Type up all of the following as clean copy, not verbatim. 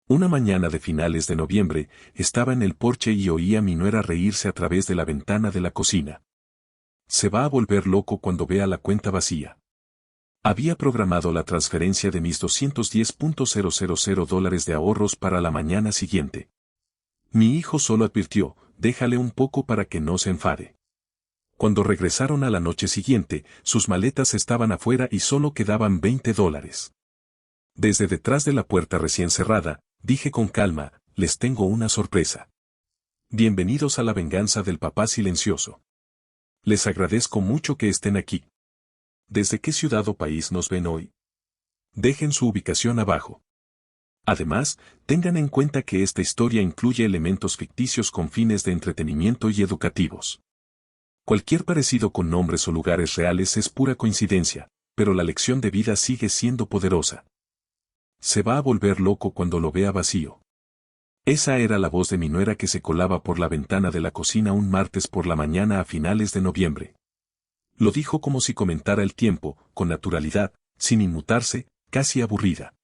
Una mañana de finales de noviembre, estaba en el porche y oí a mi nuera reírse a través de la ventana de la cocina. Se va a volver loco cuando vea la cuenta vacía. Había programado la transferencia de mis $210,000 de ahorros para la mañana siguiente. Mi hijo solo advirtió, déjale un poco para que no se enfade. Cuando regresaron a la noche siguiente, sus maletas estaban afuera y solo quedaban $20. Desde detrás de la puerta recién cerrada, dije con calma, les tengo una sorpresa. Bienvenidos a la venganza del papá silencioso. Les agradezco mucho que estén aquí. ¿Desde qué ciudad o país nos ven hoy? Dejen su ubicación abajo. Además, tengan en cuenta que esta historia incluye elementos ficticios con fines de entretenimiento y educativos. Cualquier parecido con nombres o lugares reales es pura coincidencia, pero la lección de vida sigue siendo poderosa. Se va a volver loco cuando lo vea vacío. Esa era la voz de mi nuera que se colaba por la ventana de la cocina un martes por la mañana a finales de noviembre. Lo dijo como si comentara el tiempo, con naturalidad, sin inmutarse, casi aburrida.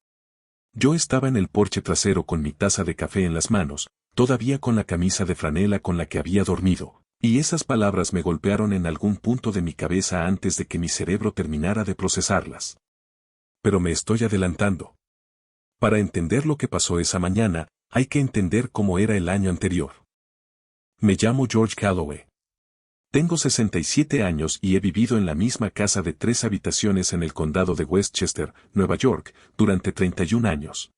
Yo estaba en el porche trasero con mi taza de café en las manos, todavía con la camisa de franela con la que había dormido, y esas palabras me golpearon en algún punto de mi cabeza antes de que mi cerebro terminara de procesarlas. Pero me estoy adelantando. Para entender lo que pasó esa mañana, hay que entender cómo era el año anterior. Me llamo George Calloway. Tengo 67 años y he vivido en la misma casa de 3 habitaciones en el condado de Westchester, Nueva York, durante 31 años.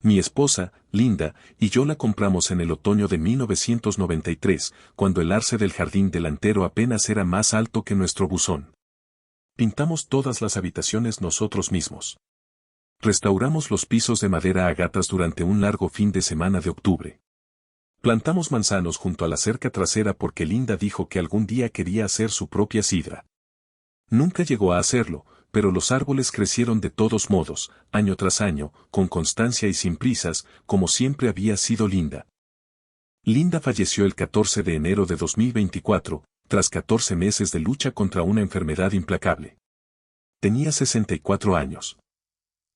Mi esposa, Linda, y yo la compramos en el otoño de 1993, cuando el arce del jardín delantero apenas era más alto que nuestro buzón. Pintamos todas las habitaciones nosotros mismos. Restauramos los pisos de madera a gatas durante un largo fin de semana de octubre. Plantamos manzanos junto a la cerca trasera porque Linda dijo que algún día quería hacer su propia sidra. Nunca llegó a hacerlo, pero los árboles crecieron de todos modos, año tras año, con constancia y sin prisas, como siempre había sido Linda. Linda falleció el 14 de enero de 2024, tras 14 meses de lucha contra una enfermedad implacable. Tenía 64 años.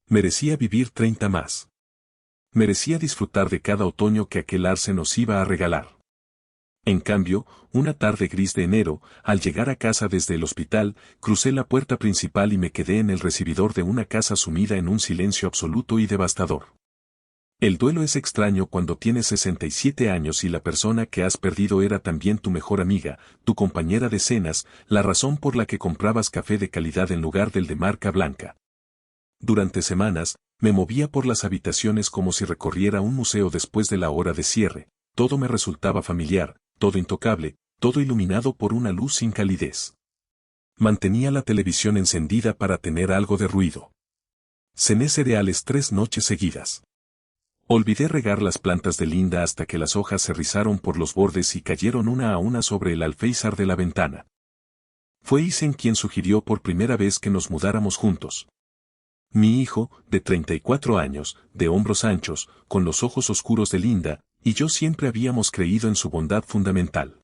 Merecía vivir 30 más. Merecía disfrutar de cada otoño que aquel arce nos iba a regalar. En cambio, una tarde gris de enero, al llegar a casa desde el hospital, crucé la puerta principal y me quedé en el recibidor de una casa sumida en un silencio absoluto y devastador. El duelo es extraño cuando tienes 67 años y la persona que has perdido era también tu mejor amiga, tu compañera de cenas, la razón por la que comprabas café de calidad en lugar del de marca blanca. Durante semanas, me movía por las habitaciones como si recorriera un museo después de la hora de cierre. Todo me resultaba familiar, todo intocable, todo iluminado por una luz sin calidez. Mantenía la televisión encendida para tener algo de ruido. Cené cereales 3 noches seguidas. Olvidé regar las plantas de Linda hasta que las hojas se rizaron por los bordes y cayeron una a una sobre el alféizar de la ventana. Fue Isen quien sugirió por primera vez que nos mudáramos juntos. Mi hijo, de 34 años, de hombros anchos, con los ojos oscuros de Linda, y yo siempre habíamos creído en su bondad fundamental.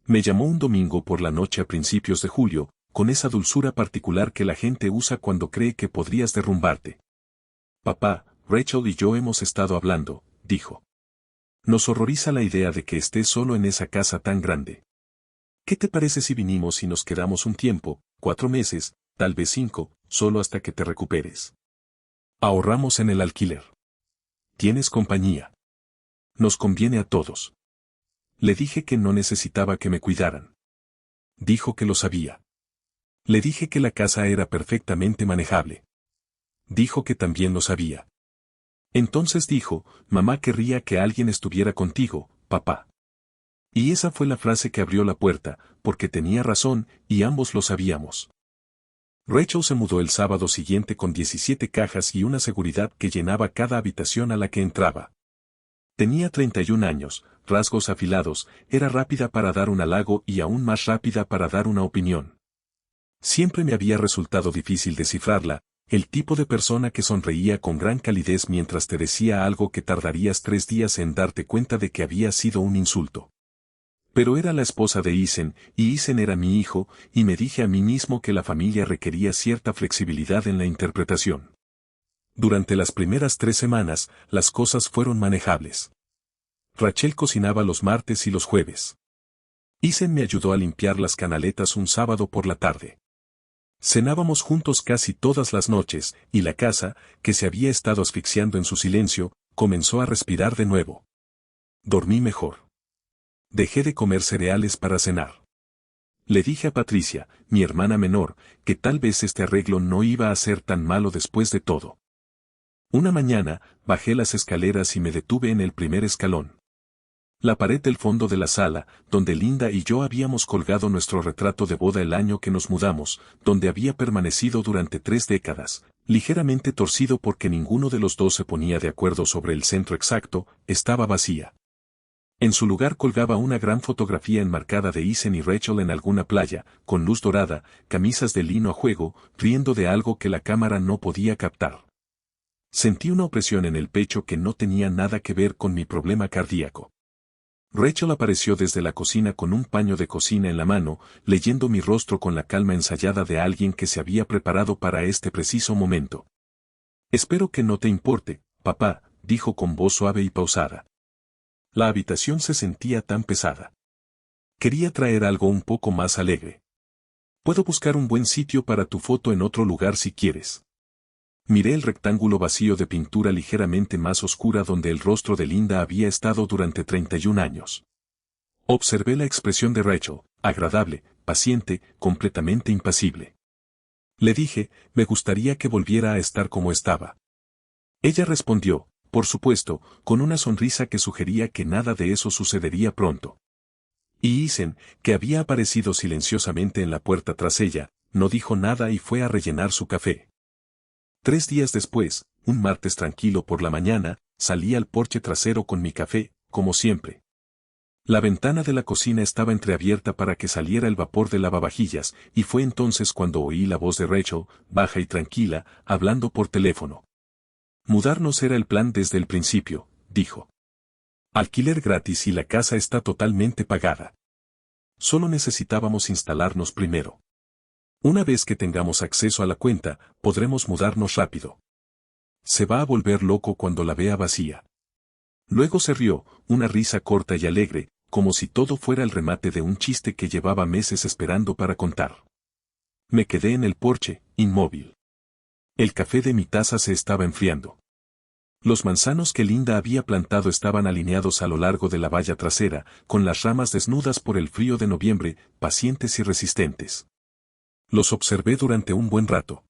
Me llamó un domingo por la noche a principios de julio, con esa dulzura particular que la gente usa cuando cree que podrías derrumbarte. Papá, Rachel y yo hemos estado hablando, dijo. Nos horroriza la idea de que estés solo en esa casa tan grande. ¿Qué te parece si vinimos y nos quedamos un tiempo, 4 meses, tal vez 5, solo hasta que te recuperes? Ahorramos en el alquiler. Tienes compañía. Nos conviene a todos. Le dije que no necesitaba que me cuidaran. Dijo que lo sabía. Le dije que la casa era perfectamente manejable. Dijo que también lo sabía. Entonces dijo, mamá querría que alguien estuviera contigo, papá. Y esa fue la frase que abrió la puerta, porque tenía razón, y ambos lo sabíamos. Rachel se mudó el sábado siguiente con 17 cajas y una seguridad que llenaba cada habitación a la que entraba. Tenía 31 años, rasgos afilados, era rápida para dar un halago y aún más rápida para dar una opinión. Siempre me había resultado difícil descifrarla, el tipo de persona que sonreía con gran calidez mientras te decía algo que tardarías 3 días en darte cuenta de que había sido un insulto. Pero era la esposa de Isen, y Isen era mi hijo, y me dije a mí mismo que la familia requería cierta flexibilidad en la interpretación. Durante las primeras 3 semanas, las cosas fueron manejables. Rachel cocinaba los martes y los jueves. Isen me ayudó a limpiar las canaletas un sábado por la tarde. Cenábamos juntos casi todas las noches, y la casa, que se había estado asfixiando en su silencio, comenzó a respirar de nuevo. Dormí mejor. Dejé de comer cereales para cenar. Le dije a Patricia, mi hermana menor, que tal vez este arreglo no iba a ser tan malo después de todo. Una mañana, bajé las escaleras y me detuve en el primer escalón. La pared del fondo de la sala, donde Linda y yo habíamos colgado nuestro retrato de boda el año que nos mudamos, donde había permanecido durante 3 décadas, ligeramente torcido porque ninguno de los dos se ponía de acuerdo sobre el centro exacto, estaba vacía. En su lugar colgaba una gran fotografía enmarcada de Isen y Rachel en alguna playa, con luz dorada, camisas de lino a juego, riendo de algo que la cámara no podía captar. Sentí una opresión en el pecho que no tenía nada que ver con mi problema cardíaco. Rachel apareció desde la cocina con un paño de cocina en la mano, leyendo mi rostro con la calma ensayada de alguien que se había preparado para este preciso momento. «Espero que no te importe, papá», dijo con voz suave y pausada. La habitación se sentía tan pesada. Quería traer algo un poco más alegre. «Puedo buscar un buen sitio para tu foto en otro lugar si quieres». Miré el rectángulo vacío de pintura ligeramente más oscura donde el rostro de Linda había estado durante 31 años. Observé la expresión de Rachel, agradable, paciente, completamente impasible. Le dije, me gustaría que volviera a estar como estaba. Ella respondió, por supuesto, con una sonrisa que sugería que nada de eso sucedería pronto. Y Isen, que había aparecido silenciosamente en la puerta tras ella, no dijo nada y fue a rellenar su café. 3 días después, un martes tranquilo por la mañana, salí al porche trasero con mi café, como siempre. La ventana de la cocina estaba entreabierta para que saliera el vapor del lavavajillas, y fue entonces cuando oí la voz de Rachel, baja y tranquila, hablando por teléfono. «Mudarnos era el plan desde el principio», dijo. «Alquiler gratis y la casa está totalmente pagada. Solo necesitábamos instalarnos primero. Una vez que tengamos acceso a la cuenta, podremos mudarnos rápido. Se va a volver loco cuando la vea vacía». Luego se rió, una risa corta y alegre, como si todo fuera el remate de un chiste que llevaba meses esperando para contar. Me quedé en el porche, inmóvil. El café de mi taza se estaba enfriando. Los manzanos que Linda había plantado estaban alineados a lo largo de la valla trasera, con las ramas desnudas por el frío de noviembre, pacientes y resistentes. Los observé durante un buen rato.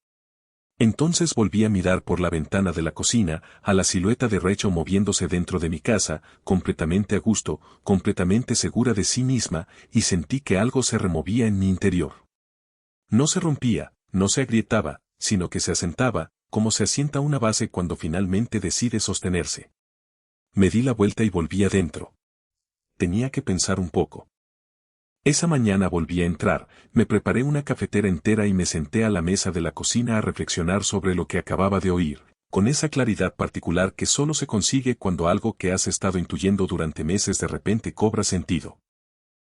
Entonces volví a mirar por la ventana de la cocina, a la silueta de Rachel moviéndose dentro de mi casa, completamente a gusto, completamente segura de sí misma, y sentí que algo se removía en mi interior. No se rompía, no se agrietaba, sino que se asentaba, como se asienta una base cuando finalmente decide sostenerse. Me di la vuelta y volví adentro. Tenía que pensar un poco. Esa mañana volví a entrar, me preparé una cafetera entera y me senté a la mesa de la cocina a reflexionar sobre lo que acababa de oír, con esa claridad particular que solo se consigue cuando algo que has estado intuyendo durante meses de repente cobra sentido.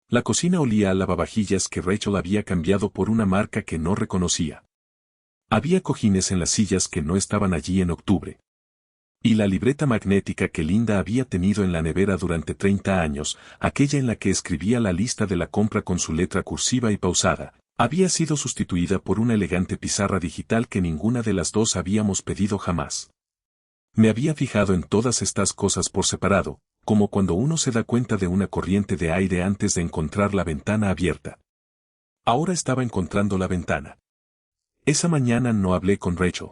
La cocina olía a lavavajillas que Rachel había cambiado por una marca que no reconocía. Había cojines en las sillas que no estaban allí en octubre. Y la libreta magnética que Linda había tenido en la nevera durante 30 años, aquella en la que escribía la lista de la compra con su letra cursiva y pausada, había sido sustituida por una elegante pizarra digital que ninguna de las dos habíamos pedido jamás. Me había fijado en todas estas cosas por separado, como cuando uno se da cuenta de una corriente de aire antes de encontrar la ventana abierta. Ahora estaba encontrando la ventana. Esa mañana no hablé con Rachel.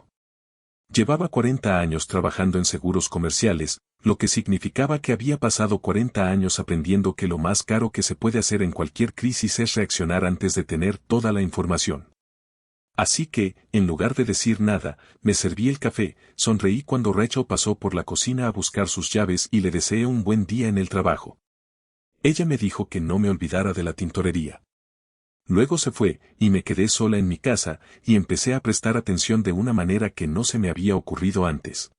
Llevaba 40 años trabajando en seguros comerciales, lo que significaba que había pasado 40 años aprendiendo que lo más caro que se puede hacer en cualquier crisis es reaccionar antes de tener toda la información. Así que, en lugar de decir nada, me serví el café, sonreí cuando Rachel pasó por la cocina a buscar sus llaves y le deseé un buen día en el trabajo. Ella me dijo que no me olvidara de la tintorería. Luego se fue, y me quedé sola en mi casa, y empecé a prestar atención de una manera que no se me había ocurrido antes.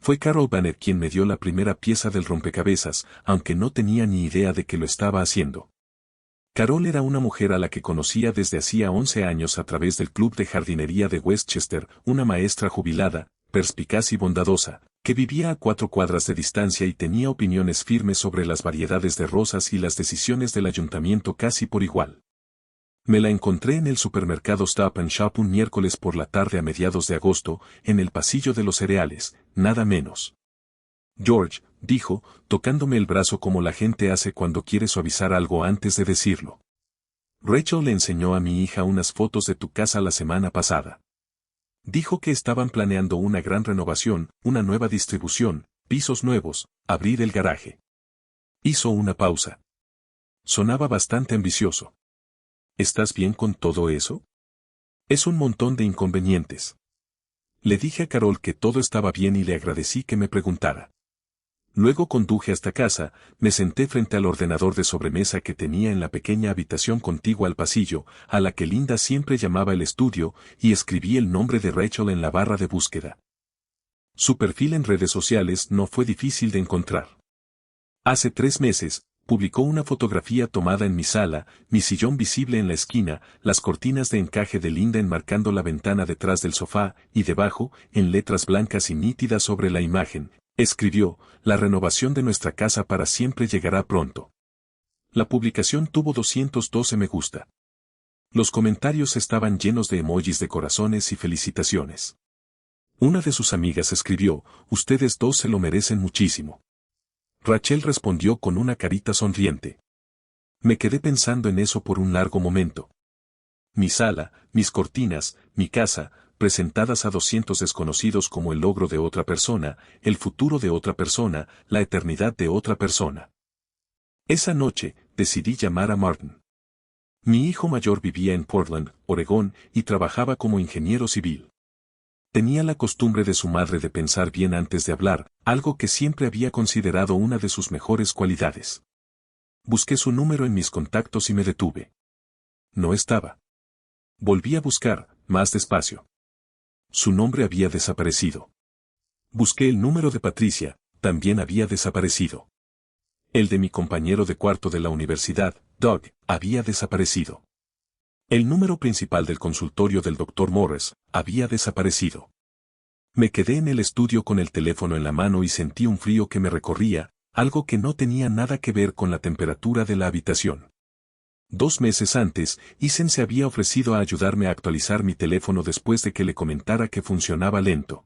Fue Carol Banner quien me dio la primera pieza del rompecabezas, aunque no tenía ni idea de que lo estaba haciendo. Carol era una mujer a la que conocía desde hacía 11 años a través del club de jardinería de Westchester, una maestra jubilada, perspicaz y bondadosa, que vivía a 4 cuadras de distancia y tenía opiniones firmes sobre las variedades de rosas y las decisiones del ayuntamiento casi por igual. Me la encontré en el supermercado Stop and Shop un miércoles por la tarde a mediados de agosto, en el pasillo de los cereales, nada menos. George, dijo, tocándome el brazo como la gente hace cuando quiere suavizar algo antes de decirlo. Rachel le enseñó a mi hija unas fotos de tu casa la semana pasada. Dijo que estaban planeando una gran renovación, una nueva distribución, pisos nuevos, abrir el garaje. Hizo una pausa. Sonaba bastante ambicioso. ¿Estás bien con todo eso? Es un montón de inconvenientes. Le dije a Carol que todo estaba bien y le agradecí que me preguntara. Luego conduje hasta casa, me senté frente al ordenador de sobremesa que tenía en la pequeña habitación contigua al pasillo, a la que Linda siempre llamaba el estudio, y escribí el nombre de Rachel en la barra de búsqueda. Su perfil en redes sociales no fue difícil de encontrar. Hace 3 meses, publicó una fotografía tomada en mi sala, mi sillón visible en la esquina, las cortinas de encaje de Linda enmarcando la ventana detrás del sofá, y debajo, en letras blancas y nítidas sobre la imagen, escribió, la renovación de nuestra casa para siempre llegará pronto. La publicación tuvo 212 me gusta. Los comentarios estaban llenos de emojis de corazones y felicitaciones. Una de sus amigas escribió, ustedes dos se lo merecen muchísimo. Rachel respondió con una carita sonriente. Me quedé pensando en eso por un largo momento. Mi sala, mis cortinas, mi casa, presentadas a 200 desconocidos como el logro de otra persona, el futuro de otra persona, la eternidad de otra persona. Esa noche, decidí llamar a Martin. Mi hijo mayor vivía en Portland, Oregón, y trabajaba como ingeniero civil. Tenía la costumbre de su madre de pensar bien antes de hablar, algo que siempre había considerado una de sus mejores cualidades. Busqué su número en mis contactos y me detuve. No estaba. Volví a buscar, más despacio. Su nombre había desaparecido. Busqué el número de Patricia, también había desaparecido. El de mi compañero de cuarto de la universidad, Doug, había desaparecido. El número principal del consultorio del Dr. Morris había desaparecido. Me quedé en el estudio con el teléfono en la mano y sentí un frío que me recorría, algo que no tenía nada que ver con la temperatura de la habitación. 2 meses antes, Ethan se había ofrecido a ayudarme a actualizar mi teléfono después de que le comentara que funcionaba lento.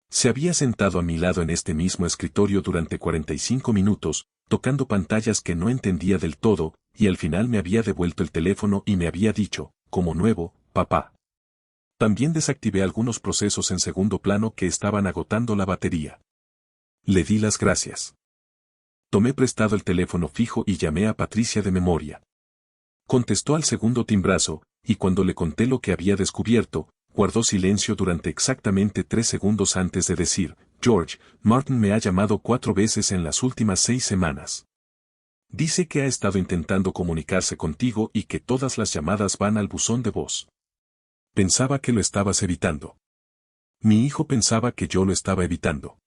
Se había sentado a mi lado en este mismo escritorio durante 45 minutos, tocando pantallas que no entendía del todo, y al final me había devuelto el teléfono y me había dicho, como nuevo, papá. También desactivé algunos procesos en segundo plano que estaban agotando la batería. Le di las gracias. Tomé prestado el teléfono fijo y llamé a Patricia de memoria. Contestó al segundo timbrazo, y cuando le conté lo que había descubierto, guardó silencio durante exactamente 3 segundos antes de decir, George, Martin me ha llamado 4 veces en las últimas 6 semanas. Dice que ha estado intentando comunicarse contigo y que todas las llamadas van al buzón de voz. Pensaba que lo estabas evitando. Mi hijo pensaba que yo lo estaba evitando.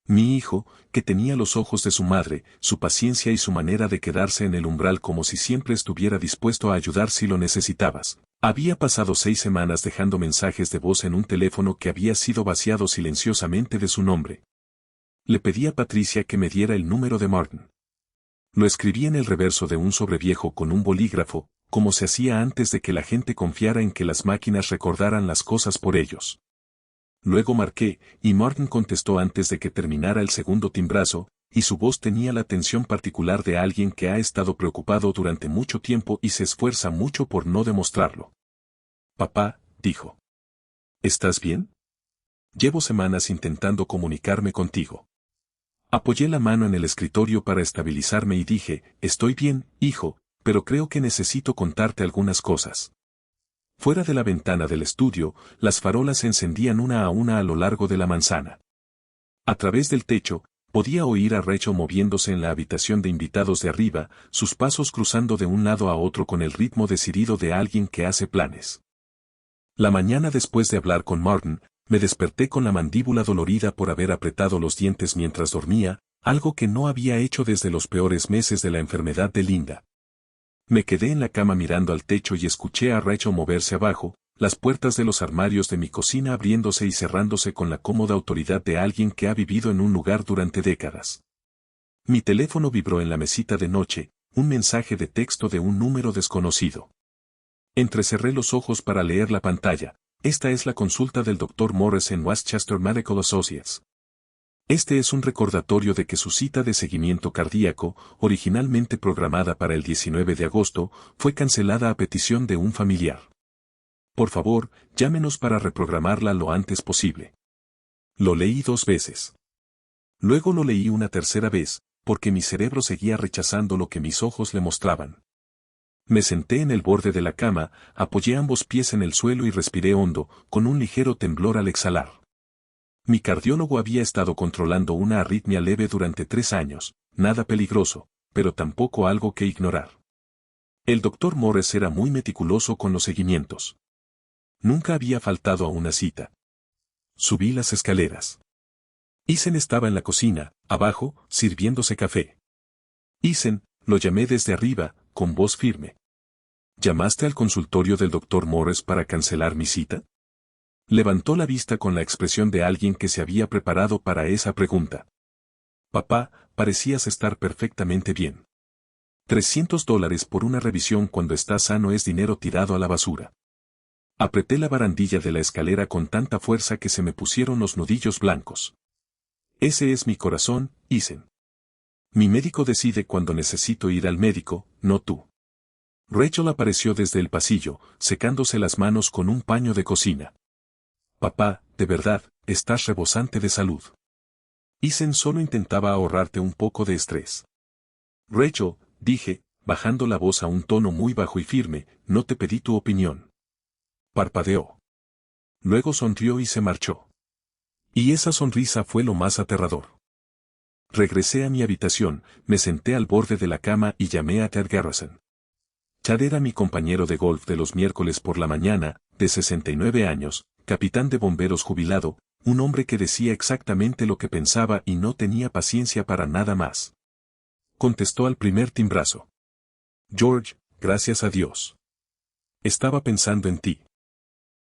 Mi hijo, que tenía los ojos de su madre, su paciencia y su manera de quedarse en el umbral como si siempre estuviera dispuesto a ayudar si lo necesitabas, había pasado 6 semanas dejando mensajes de voz en un teléfono que había sido vaciado silenciosamente de su nombre. Le pedí a Patricia que me diera el número de Martin. Lo escribí en el reverso de un sobreviejo con un bolígrafo, como se hacía antes de que la gente confiara en que las máquinas recordaran las cosas por ellos. Luego marqué, y Martin contestó antes de que terminara el segundo timbrazo, y su voz tenía la tensión particular de alguien que ha estado preocupado durante mucho tiempo y se esfuerza mucho por no demostrarlo. Papá, dijo. ¿Estás bien? Llevo semanas intentando comunicarme contigo. Apoyé la mano en el escritorio para estabilizarme y dije, estoy bien, hijo, pero creo que necesito contarte algunas cosas. Fuera de la ventana del estudio, las farolas se encendían una a lo largo de la manzana. A través del techo, podía oír a Rachel moviéndose en la habitación de invitados de arriba, sus pasos cruzando de un lado a otro con el ritmo decidido de alguien que hace planes. La mañana después de hablar con Martin, me desperté con la mandíbula dolorida por haber apretado los dientes mientras dormía, algo que no había hecho desde los peores meses de la enfermedad de Linda. Me quedé en la cama mirando al techo y escuché a Rachel moverse abajo, las puertas de los armarios de mi cocina abriéndose y cerrándose con la cómoda autoridad de alguien que ha vivido en un lugar durante décadas. Mi teléfono vibró en la mesita de noche, un mensaje de texto de un número desconocido. Entrecerré los ojos para leer la pantalla. Esta es la consulta del Dr. Morris en Westchester Medical Associates. Este es un recordatorio de que su cita de seguimiento cardíaco, originalmente programada para el 19 de agosto, fue cancelada a petición de un familiar. Por favor, llámenos para reprogramarla lo antes posible. Lo leí 2 veces. Luego lo leí una tercera vez, porque mi cerebro seguía rechazando lo que mis ojos le mostraban. Me senté en el borde de la cama, apoyé ambos pies en el suelo y respiré hondo, con un ligero temblor al exhalar. Mi cardiólogo había estado controlando una arritmia leve durante 3 años, nada peligroso, pero tampoco algo que ignorar. El Dr. Morris era muy meticuloso con los seguimientos. Nunca había faltado a una cita. Subí las escaleras. Isen estaba en la cocina, abajo, sirviéndose café. Isen, lo llamé desde arriba, con voz firme. ¿Llamaste al consultorio del Dr. Morris para cancelar mi cita? Levantó la vista con la expresión de alguien que se había preparado para esa pregunta. Papá, parecías estar perfectamente bien. $300 por una revisión cuando estás sano es dinero tirado a la basura. Apreté la barandilla de la escalera con tanta fuerza que se me pusieron los nudillos blancos. Ese es mi corazón, Isen. Mi médico decide cuando necesito ir al médico, no tú. Rachel apareció desde el pasillo, secándose las manos con un paño de cocina. Papá, de verdad, estás rebosante de salud. Isen solo intentaba ahorrarte un poco de estrés. Rachel, dije, bajando la voz a un tono muy bajo y firme, no te pedí tu opinión. Parpadeó. Luego sonrió y se marchó. Y esa sonrisa fue lo más aterrador. Regresé a mi habitación, me senté al borde de la cama y llamé a Ted Garrison. Chad era mi compañero de golf de los miércoles por la mañana, de 69 años, capitán de bomberos jubilado, un hombre que decía exactamente lo que pensaba y no tenía paciencia para nada más. Contestó al primer timbrazo. George, gracias a Dios. Estaba pensando en ti.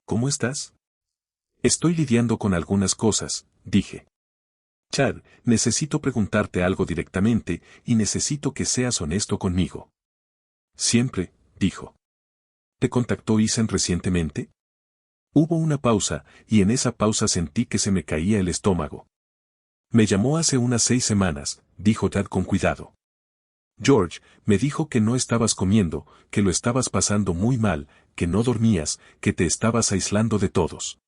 ¿Cómo estás? Estoy lidiando con algunas cosas, dije. Chad, necesito preguntarte algo directamente, y necesito que seas honesto conmigo. Siempre, dijo. ¿Te contactó Isen recientemente? Hubo una pausa, y en esa pausa sentí que se me caía el estómago. Me llamó hace unas 6 semanas, dijo Chad con cuidado. George, me dijo que no estabas comiendo, que lo estabas pasando muy mal, que no dormías, que te estabas aislando de todos.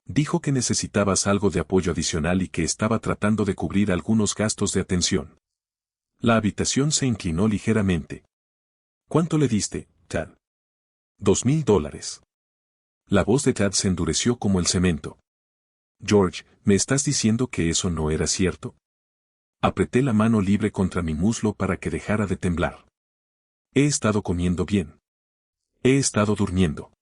Dijo que necesitabas algo de apoyo adicional y que estaba tratando de cubrir algunos gastos de atención. La habitación se inclinó ligeramente. ¿Cuánto le diste, Chad? $2,000. La voz de Chad se endureció como el cemento. George, ¿me estás diciendo que eso no era cierto? Apreté la mano libre contra mi muslo para que dejara de temblar. He estado comiendo bien. He estado durmiendo.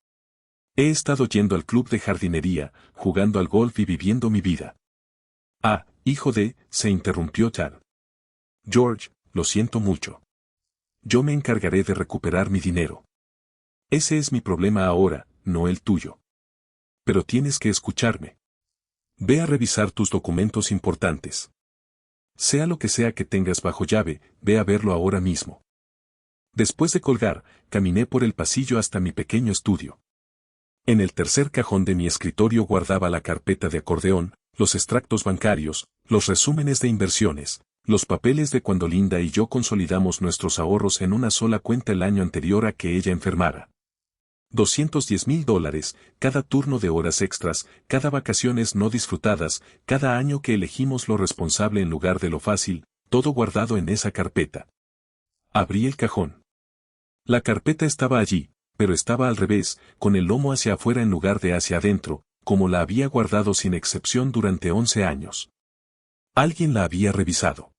He estado yendo al club de jardinería, jugando al golf y viviendo mi vida. Ah, hijo de, se interrumpió Chad. George, lo siento mucho. Yo me encargaré de recuperar mi dinero. Ese es mi problema ahora, no el tuyo. Pero tienes que escucharme. Ve a revisar tus documentos importantes. Sea lo que sea que tengas bajo llave, ve a verlo ahora mismo. Después de colgar, caminé por el pasillo hasta mi pequeño estudio. En el tercer cajón de mi escritorio guardaba la carpeta de acordeón, los extractos bancarios, los resúmenes de inversiones, los papeles de cuando Linda y yo consolidamos nuestros ahorros en una sola cuenta el año anterior a que ella enfermara. $210,000, cada turno de horas extras, cada vacaciones no disfrutadas, cada año que elegimos lo responsable en lugar de lo fácil, todo guardado en esa carpeta. Abrí el cajón. La carpeta estaba allí, pero estaba al revés, con el lomo hacia afuera en lugar de hacia adentro, como la había guardado sin excepción durante 11 años. Alguien la había revisado.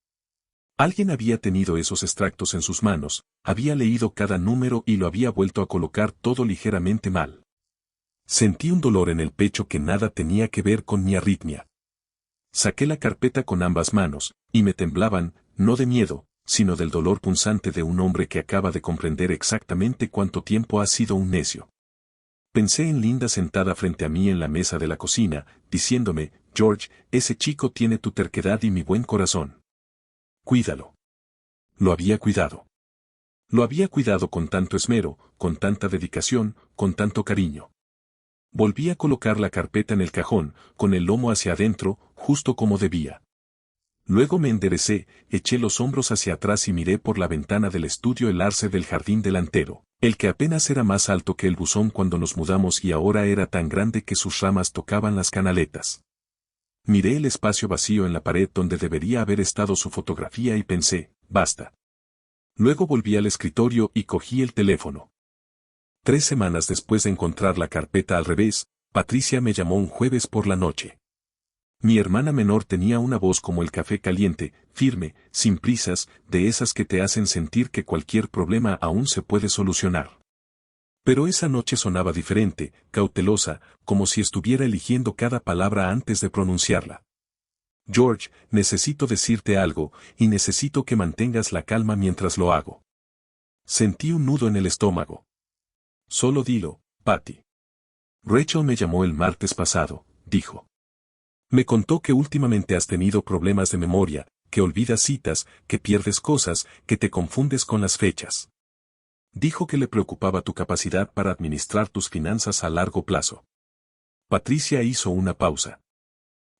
Alguien había tenido esos extractos en sus manos, había leído cada número y lo había vuelto a colocar todo ligeramente mal. Sentí un dolor en el pecho que nada tenía que ver con mi arritmia. Saqué la carpeta con ambas manos, y me temblaban, no de miedo, sino del dolor punzante de un hombre que acaba de comprender exactamente cuánto tiempo ha sido un necio. Pensé en Linda sentada frente a mí en la mesa de la cocina, diciéndome, George, ese chico tiene tu terquedad y mi buen corazón. Cuídalo. Lo había cuidado. Lo había cuidado con tanto esmero, con tanta dedicación, con tanto cariño. Volví a colocar la carpeta en el cajón, con el lomo hacia adentro, justo como debía. Luego me enderecé, eché los hombros hacia atrás y miré por la ventana del estudio el arce del jardín delantero, el que apenas era más alto que el buzón cuando nos mudamos y ahora era tan grande que sus ramas tocaban las canaletas. Miré el espacio vacío en la pared donde debería haber estado su fotografía y pensé, basta. Luego volví al escritorio y cogí el teléfono. 3 semanas después de encontrar la carpeta al revés, Patricia me llamó un jueves por la noche. Mi hermana menor tenía una voz como el café caliente, firme, sin prisas, de esas que te hacen sentir que cualquier problema aún se puede solucionar. Pero esa noche sonaba diferente, cautelosa, como si estuviera eligiendo cada palabra antes de pronunciarla. George, necesito decirte algo, y necesito que mantengas la calma mientras lo hago. Sentí un nudo en el estómago. Solo dilo, Patty. Rachel me llamó el martes pasado, dijo. Me contó que últimamente has tenido problemas de memoria, que olvidas citas, que pierdes cosas, que te confundes con las fechas. Dijo que le preocupaba tu capacidad para administrar tus finanzas a largo plazo. Patricia hizo una pausa.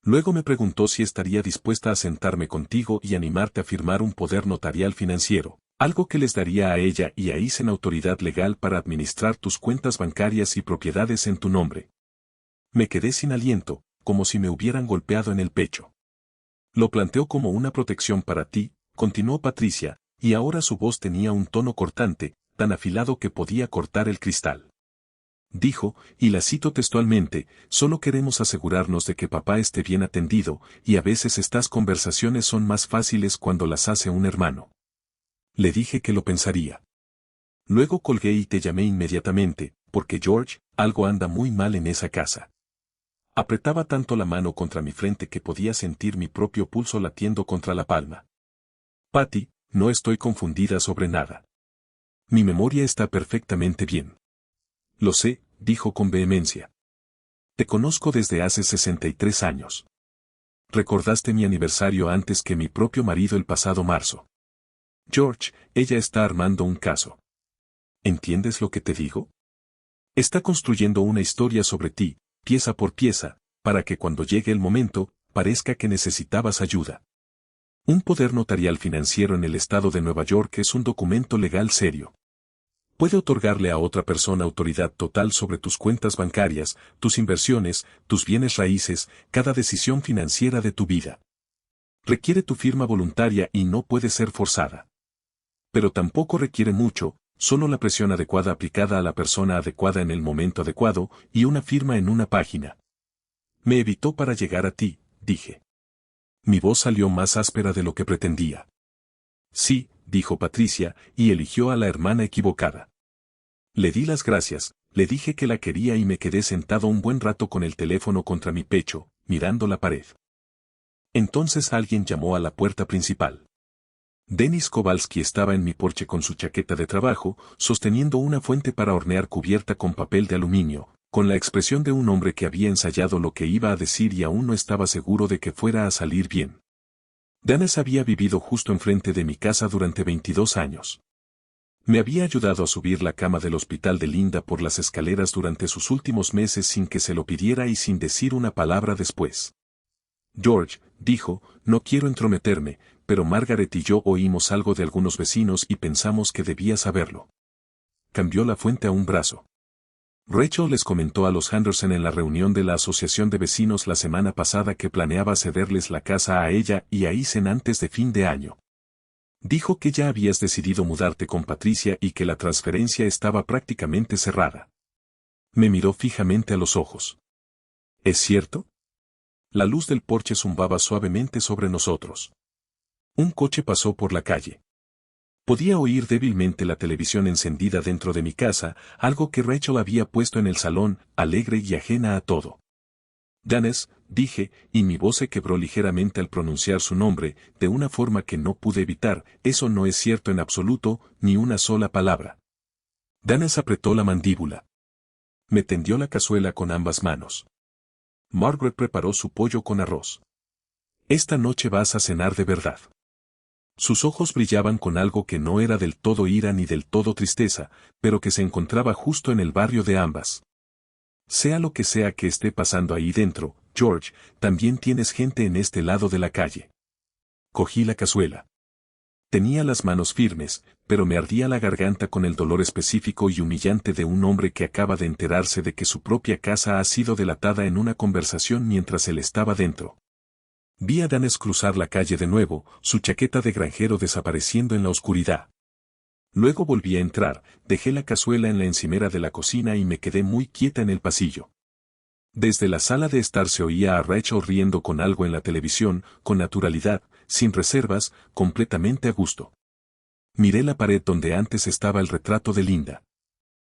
Luego me preguntó si estaría dispuesta a sentarme contigo y animarte a firmar un poder notarial financiero, algo que les daría a ella y a Isen autoridad legal para administrar tus cuentas bancarias y propiedades en tu nombre. Me quedé sin aliento, como si me hubieran golpeado en el pecho. Lo planteó como una protección para ti, continuó Patricia, y ahora su voz tenía un tono cortante, tan afilado que podía cortar el cristal. Dijo, y la cito textualmente, solo queremos asegurarnos de que papá esté bien atendido, y a veces estas conversaciones son más fáciles cuando las hace un hermano. Le dije que lo pensaría. Luego colgué y te llamé inmediatamente, porque George, algo anda muy mal en esa casa. Apretaba tanto la mano contra mi frente que podía sentir mi propio pulso latiendo contra la palma. Patty, no estoy confundida sobre nada. Mi memoria está perfectamente bien. Lo sé, dijo con vehemencia. Te conozco desde hace 63 años. Recordaste mi aniversario antes que mi propio marido el pasado marzo. George, ella está armando un caso. ¿Entiendes lo que te digo? Está construyendo una historia sobre ti, pieza por pieza, para que cuando llegue el momento, parezca que necesitabas ayuda. Un poder notarial financiero en el estado de Nueva York es un documento legal serio. Puede otorgarle a otra persona autoridad total sobre tus cuentas bancarias, tus inversiones, tus bienes raíces, cada decisión financiera de tu vida. Requiere tu firma voluntaria y no puede ser forzada. Pero tampoco requiere mucho, solo la presión adecuada aplicada a la persona adecuada en el momento adecuado, y una firma en una página. Me evitó para llegar a ti, dije. Mi voz salió más áspera de lo que pretendía. Sí, dijo Patricia, y eligió a la hermana equivocada. Le di las gracias, le dije que la quería y me quedé sentado un buen rato con el teléfono contra mi pecho, mirando la pared. Entonces alguien llamó a la puerta principal. Denis Kowalski estaba en mi porche con su chaqueta de trabajo, sosteniendo una fuente para hornear cubierta con papel de aluminio, con la expresión de un hombre que había ensayado lo que iba a decir y aún no estaba seguro de que fuera a salir bien. Dennis había vivido justo enfrente de mi casa durante 22 años. Me había ayudado a subir la cama del hospital de Linda por las escaleras durante sus últimos meses sin que se lo pidiera y sin decir una palabra después. George, dijo, no quiero entrometerme, pero Margaret y yo oímos algo de algunos vecinos y pensamos que debía saberlo. Cambió la fuente a un brazo. Rachel les comentó a los Henderson en la reunión de la Asociación de Vecinos la semana pasada que planeaba cederles la casa a ella y a Isen antes de fin de año. Dijo que ya habías decidido mudarte con Patricia y que la transferencia estaba prácticamente cerrada. Me miró fijamente a los ojos. ¿Es cierto? La luz del porche zumbaba suavemente sobre nosotros. Un coche pasó por la calle. Podía oír débilmente la televisión encendida dentro de mi casa, algo que Rachel había puesto en el salón, alegre y ajena a todo. Dennis, dije, y mi voz se quebró ligeramente al pronunciar su nombre, de una forma que no pude evitar, eso no es cierto en absoluto, ni una sola palabra. Dennis apretó la mandíbula. Me tendió la cazuela con ambas manos. Margaret preparó su pollo con arroz. Esta noche vas a cenar de verdad. Sus ojos brillaban con algo que no era del todo ira ni del todo tristeza, pero que se encontraba justo en el barrio de ambas. Sea lo que sea que esté pasando ahí dentro, George, también tienes gente en este lado de la calle. Cogí la cazuela. Tenía las manos firmes, pero me ardía la garganta con el dolor específico y humillante de un hombre que acaba de enterarse de que su propia casa ha sido delatada en una conversación mientras él estaba dentro. Vi a Danes cruzar la calle de nuevo, su chaqueta de granjero desapareciendo en la oscuridad. Luego volví a entrar, dejé la cazuela en la encimera de la cocina y me quedé muy quieta en el pasillo. Desde la sala de estar se oía a Rachel riendo con algo en la televisión, con naturalidad, sin reservas, completamente a gusto. Miré la pared donde antes estaba el retrato de Linda.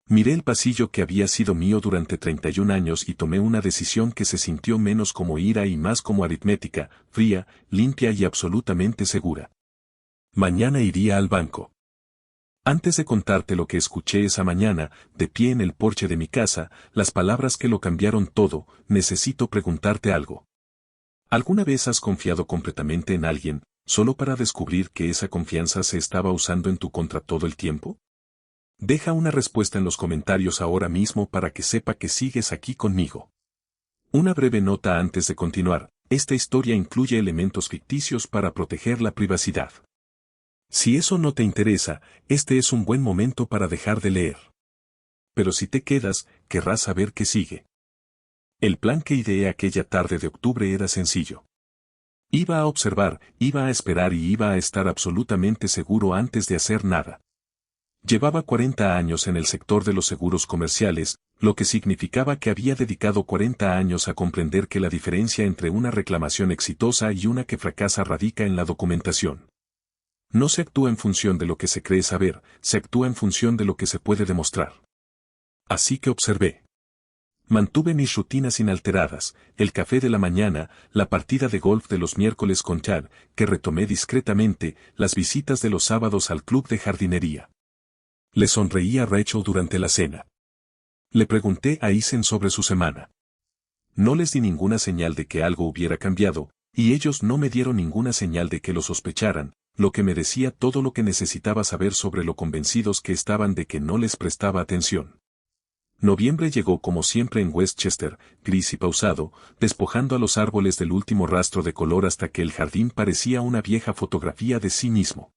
Miré el pasillo que había sido mío durante 31 años y tomé una decisión que se sintió menos como ira y más como aritmética, fría, limpia y absolutamente segura. Mañana iría al banco. Antes de contarte lo que escuché esa mañana, de pie en el porche de mi casa, las palabras que lo cambiaron todo, necesito preguntarte algo. ¿Alguna vez has confiado completamente en alguien, solo para descubrir que esa confianza se estaba usando en tu contra todo el tiempo? Deja una respuesta en los comentarios ahora mismo para que sepa que sigues aquí conmigo. Una breve nota antes de continuar, esta historia incluye elementos ficticios para proteger la privacidad. Si eso no te interesa, este es un buen momento para dejar de leer. Pero si te quedas, querrás saber qué sigue. El plan que ideé aquella tarde de octubre era sencillo. Iba a observar, iba a esperar y iba a estar absolutamente seguro antes de hacer nada. Llevaba 40 años en el sector de los seguros comerciales, lo que significaba que había dedicado 40 años a comprender que la diferencia entre una reclamación exitosa y una que fracasa radica en la documentación. No se actúa en función de lo que se cree saber, se actúa en función de lo que se puede demostrar. Así que observé. Mantuve mis rutinas inalteradas, el café de la mañana, la partida de golf de los miércoles con Chad, que retomé discretamente, las visitas de los sábados al club de jardinería. Le sonreí a Rachel durante la cena. Le pregunté a Isen sobre su semana. No les di ninguna señal de que algo hubiera cambiado, y ellos no me dieron ninguna señal de que lo sospecharan, lo que me decía todo lo que necesitaba saber sobre lo convencidos que estaban de que no les prestaba atención. Noviembre llegó como siempre en Westchester, gris y pausado, despojando a los árboles del último rastro de color hasta que el jardín parecía una vieja fotografía de sí mismo.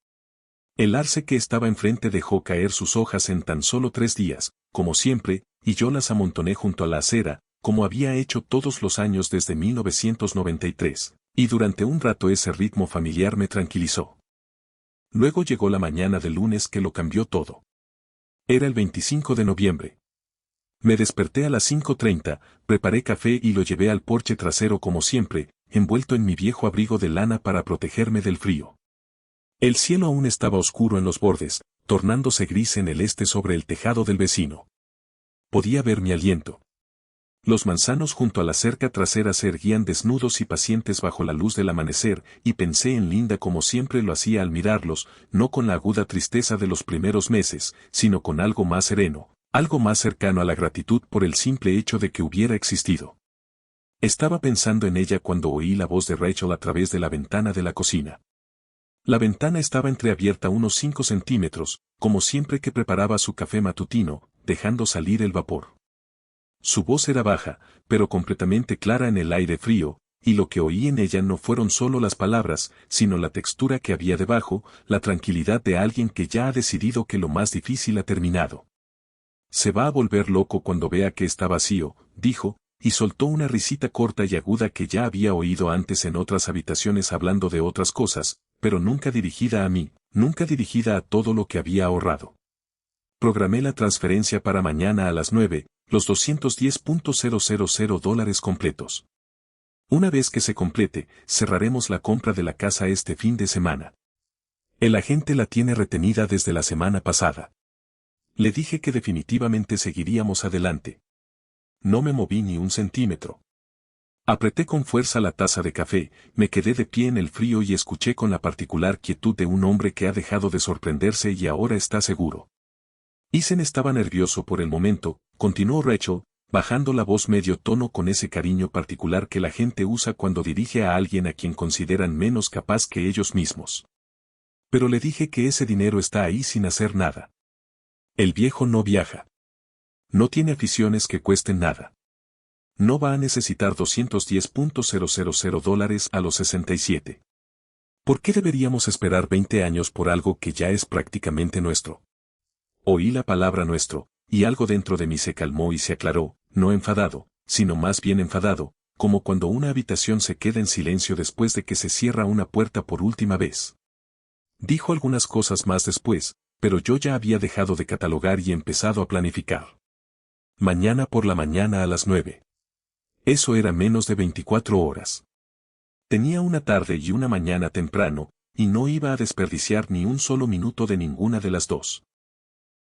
El arce que estaba enfrente dejó caer sus hojas en tan solo 3 días, como siempre, y yo las amontoné junto a la acera, como había hecho todos los años desde 1993, y durante un rato ese ritmo familiar me tranquilizó. Luego llegó la mañana del lunes que lo cambió todo. Era el 25 de noviembre. Me desperté a las 5:30, preparé café y lo llevé al porche trasero como siempre, envuelto en mi viejo abrigo de lana para protegerme del frío. El cielo aún estaba oscuro en los bordes, tornándose gris en el este sobre el tejado del vecino. Podía ver mi aliento. Los manzanos junto a la cerca trasera se erguían desnudos y pacientes bajo la luz del amanecer, y pensé en Linda como siempre lo hacía al mirarlos, no con la aguda tristeza de los primeros meses, sino con algo más sereno, algo más cercano a la gratitud por el simple hecho de que hubiera existido. Estaba pensando en ella cuando oí la voz de Rachel a través de la ventana de la cocina. La ventana estaba entreabierta unos 5 centímetros, como siempre que preparaba su café matutino, dejando salir el vapor. Su voz era baja, pero completamente clara en el aire frío, y lo que oí en ella no fueron solo las palabras, sino la textura que había debajo, la tranquilidad de alguien que ya ha decidido que lo más difícil ha terminado. Se va a volver loco cuando vea que está vacío, dijo, y soltó una risita corta y aguda que ya había oído antes en otras habitaciones hablando de otras cosas, pero nunca dirigida a mí, nunca dirigida a todo lo que había ahorrado. Programé la transferencia para mañana a las 9, los $210,000 completos. Una vez que se complete, cerraremos la compra de la casa este fin de semana. El agente la tiene retenida desde la semana pasada. Le dije que definitivamente seguiríamos adelante. No me moví ni un centímetro. Apreté con fuerza la taza de café, me quedé de pie en el frío y escuché con la particular quietud de un hombre que ha dejado de sorprenderse y ahora está seguro. Ethan estaba nervioso por el momento, continuó Rachel, bajando la voz medio tono con ese cariño particular que la gente usa cuando dirige a alguien a quien consideran menos capaz que ellos mismos. Pero le dije que ese dinero está ahí sin hacer nada. El viejo no viaja. No tiene aficiones que cuesten nada. No va a necesitar $210,000 a los 67. ¿Por qué deberíamos esperar 20 años por algo que ya es prácticamente nuestro? Oí la palabra nuestro, y algo dentro de mí se calmó y se aclaró, no enfadado, sino más bien enfadado, como cuando una habitación se queda en silencio después de que se cierra una puerta por última vez. Dijo algunas cosas más después, pero yo ya había dejado de catalogar y empezado a planificar. Mañana por la mañana a las 9. Eso era menos de 24 horas. Tenía una tarde y una mañana temprano, y no iba a desperdiciar ni un solo minuto de ninguna de las dos.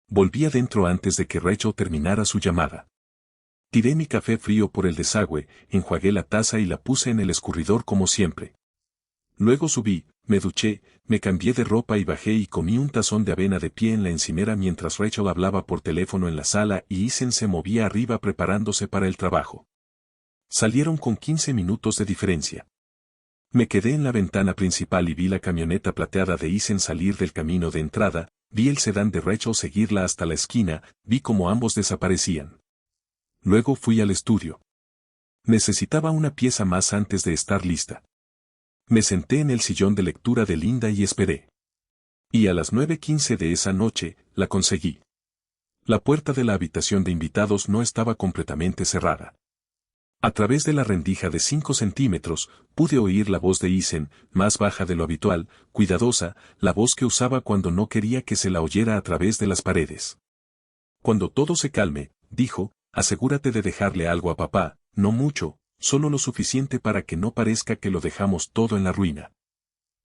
Volví adentro antes de que Rachel terminara su llamada. Tiré mi café frío por el desagüe, enjuagué la taza y la puse en el escurridor como siempre. Luego subí, me duché, me cambié de ropa y bajé y comí un tazón de avena de pie en la encimera mientras Rachel hablaba por teléfono en la sala y Ethan se movía arriba preparándose para el trabajo. Salieron con 15 minutos de diferencia. Me quedé en la ventana principal y vi la camioneta plateada de Ethan salir del camino de entrada, vi el sedán de Rachel seguirla hasta la esquina, vi cómo ambos desaparecían. Luego fui al estudio. Necesitaba una pieza más antes de estar lista. Me senté en el sillón de lectura de Linda y esperé. Y a las 9:15 de esa noche, la conseguí. La puerta de la habitación de invitados no estaba completamente cerrada. A través de la rendija de 5 centímetros, pude oír la voz de Ethan, más baja de lo habitual, cuidadosa, la voz que usaba cuando no quería que se la oyera a través de las paredes. Cuando todo se calme, dijo, asegúrate de dejarle algo a papá, no mucho, solo lo suficiente para que no parezca que lo dejamos todo en la ruina.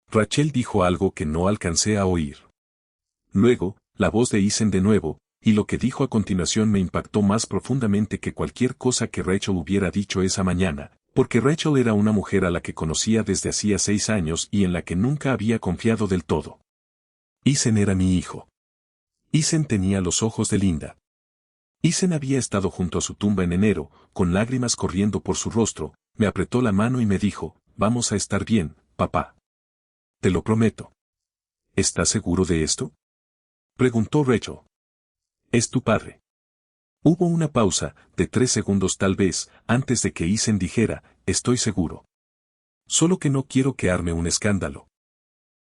Rachel dijo algo que no alcancé a oír. Luego, la voz de Ethan de nuevo, y lo que dijo a continuación me impactó más profundamente que cualquier cosa que Rachel hubiera dicho esa mañana, porque Rachel era una mujer a la que conocía desde hacía 6 años y en la que nunca había confiado del todo. Ethan era mi hijo. Ethan tenía los ojos de Linda. Ethan había estado junto a su tumba en enero, con lágrimas corriendo por su rostro, me apretó la mano y me dijo, vamos a estar bien, papá. Te lo prometo. ¿Estás seguro de esto? Preguntó Rachel. Es tu padre. Hubo una pausa, de 3 segundos tal vez, antes de que Ethan dijera, estoy seguro. Solo que no quiero que arme un escándalo.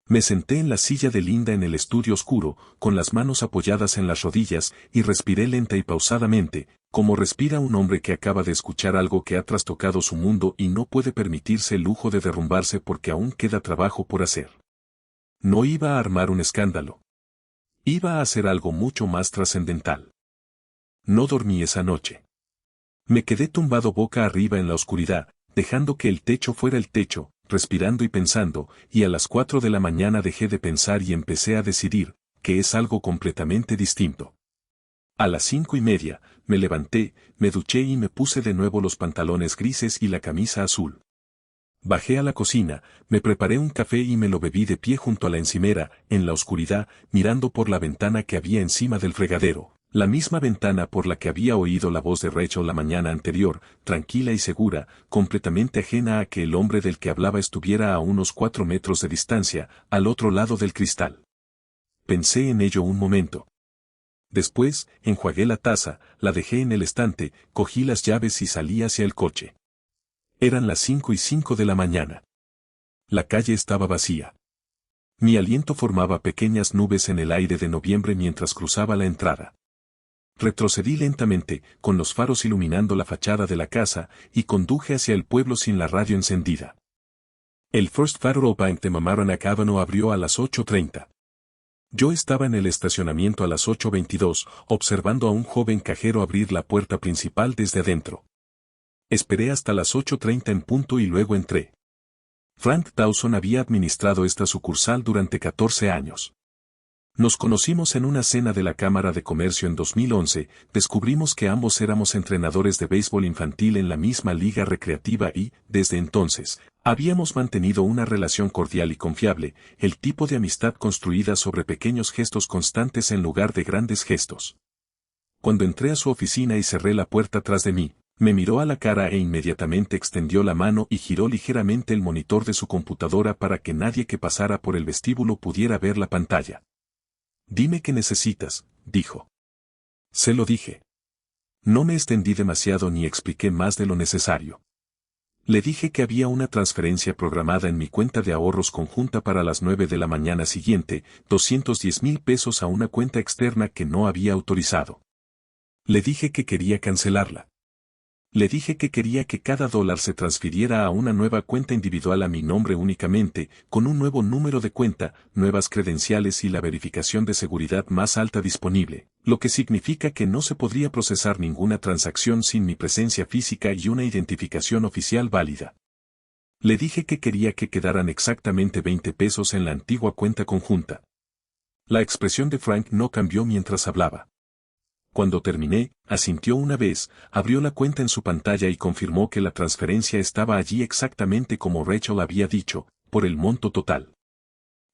Me senté en la silla de Linda en el estudio oscuro, con las manos apoyadas en las rodillas, y respiré lenta y pausadamente, como respira un hombre que acaba de escuchar algo que ha trastocado su mundo y no puede permitirse el lujo de derrumbarse porque aún queda trabajo por hacer. No iba a armar un escándalo. Iba a hacer algo mucho más trascendental. No dormí esa noche. Me quedé tumbado boca arriba en la oscuridad, dejando que el techo fuera el techo, respirando y pensando, y a las 4 de la mañana dejé de pensar y empecé a decidir, que es algo completamente distinto. A las 5:30, me levanté, me duché y me puse de nuevo los pantalones grises y la camisa azul. Bajé a la cocina, me preparé un café y me lo bebí de pie junto a la encimera, en la oscuridad, mirando por la ventana que había encima del fregadero, la misma ventana por la que había oído la voz de Rachel la mañana anterior, tranquila y segura, completamente ajena a que el hombre del que hablaba estuviera a unos 4 metros de distancia, al otro lado del cristal. Pensé en ello un momento. Después, enjuagué la taza, la dejé en el estante, cogí las llaves y salí hacia el coche. Eran las 5:05 de la mañana. La calle estaba vacía. Mi aliento formaba pequeñas nubes en el aire de noviembre mientras cruzaba la entrada. Retrocedí lentamente, con los faros iluminando la fachada de la casa, y conduje hacia el pueblo sin la radio encendida. El First Federal Bank de Mamaroneck Avenue abrió a las 8:30. Yo estaba en el estacionamiento a las 8:22, observando a un joven cajero abrir la puerta principal desde adentro. Esperé hasta las 8:30 en punto y luego entré. Frank Dawson había administrado esta sucursal durante 14 años. Nos conocimos en una cena de la Cámara de Comercio en 2011, descubrimos que ambos éramos entrenadores de béisbol infantil en la misma liga recreativa y, desde entonces, habíamos mantenido una relación cordial y confiable, el tipo de amistad construida sobre pequeños gestos constantes en lugar de grandes gestos. Cuando entré a su oficina y cerré la puerta tras de mí, me miró a la cara e inmediatamente extendió la mano y giró ligeramente el monitor de su computadora para que nadie que pasara por el vestíbulo pudiera ver la pantalla. «Dime qué necesitas», dijo. Se lo dije. No me extendí demasiado ni expliqué más de lo necesario. Le dije que había una transferencia programada en mi cuenta de ahorros conjunta para las 9 de la mañana siguiente, 210,000 pesos a una cuenta externa que no había autorizado. Le dije que quería cancelarla. Le dije que quería que cada dólar se transfiriera a una nueva cuenta individual a mi nombre únicamente, con un nuevo número de cuenta, nuevas credenciales y la verificación de seguridad más alta disponible, lo que significa que no se podría procesar ninguna transacción sin mi presencia física y una identificación oficial válida. Le dije que quería que quedaran exactamente 20 pesos en la antigua cuenta conjunta. La expresión de Frank no cambió mientras hablaba. Cuando terminé, asintió una vez, abrió la cuenta en su pantalla y confirmó que la transferencia estaba allí exactamente como Rachel había dicho, por el monto total.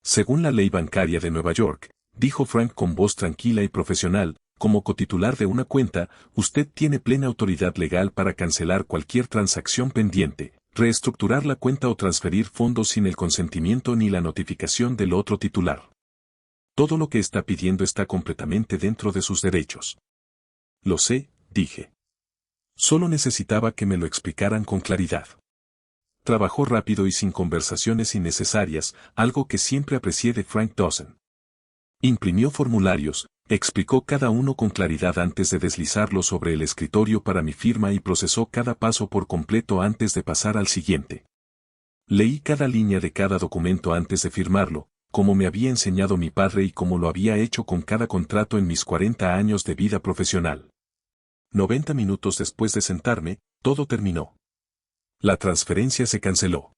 Según la ley bancaria de Nueva York, dijo Frank con voz tranquila y profesional, como cotitular de una cuenta, usted tiene plena autoridad legal para cancelar cualquier transacción pendiente, reestructurar la cuenta o transferir fondos sin el consentimiento ni la notificación del otro titular. Todo lo que está pidiendo está completamente dentro de sus derechos. Lo sé, dije. Solo necesitaba que me lo explicaran con claridad. Trabajó rápido y sin conversaciones innecesarias, algo que siempre aprecié de Frank Dawson. Imprimió formularios, explicó cada uno con claridad antes de deslizarlo sobre el escritorio para mi firma y procesó cada paso por completo antes de pasar al siguiente. Leí cada línea de cada documento antes de firmarlo, como me había enseñado mi padre y como lo había hecho con cada contrato en mis 40 años de vida profesional. 90 minutos después de sentarme, todo terminó. La transferencia se canceló.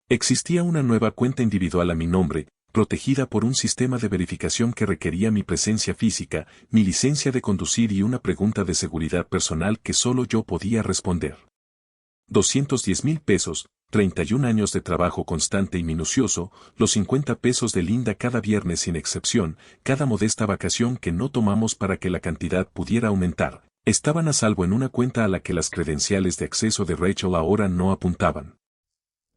Existía una nueva cuenta individual a mi nombre, protegida por un sistema de verificación que requería mi presencia física, mi licencia de conducir y una pregunta de seguridad personal que solo yo podía responder. 210,000 pesos, 31 años de trabajo constante y minucioso, los 50 pesos de Linda cada viernes sin excepción, cada modesta vacación que no tomamos para que la cantidad pudiera aumentar, estaban a salvo en una cuenta a la que las credenciales de acceso de Rachel ahora no apuntaban.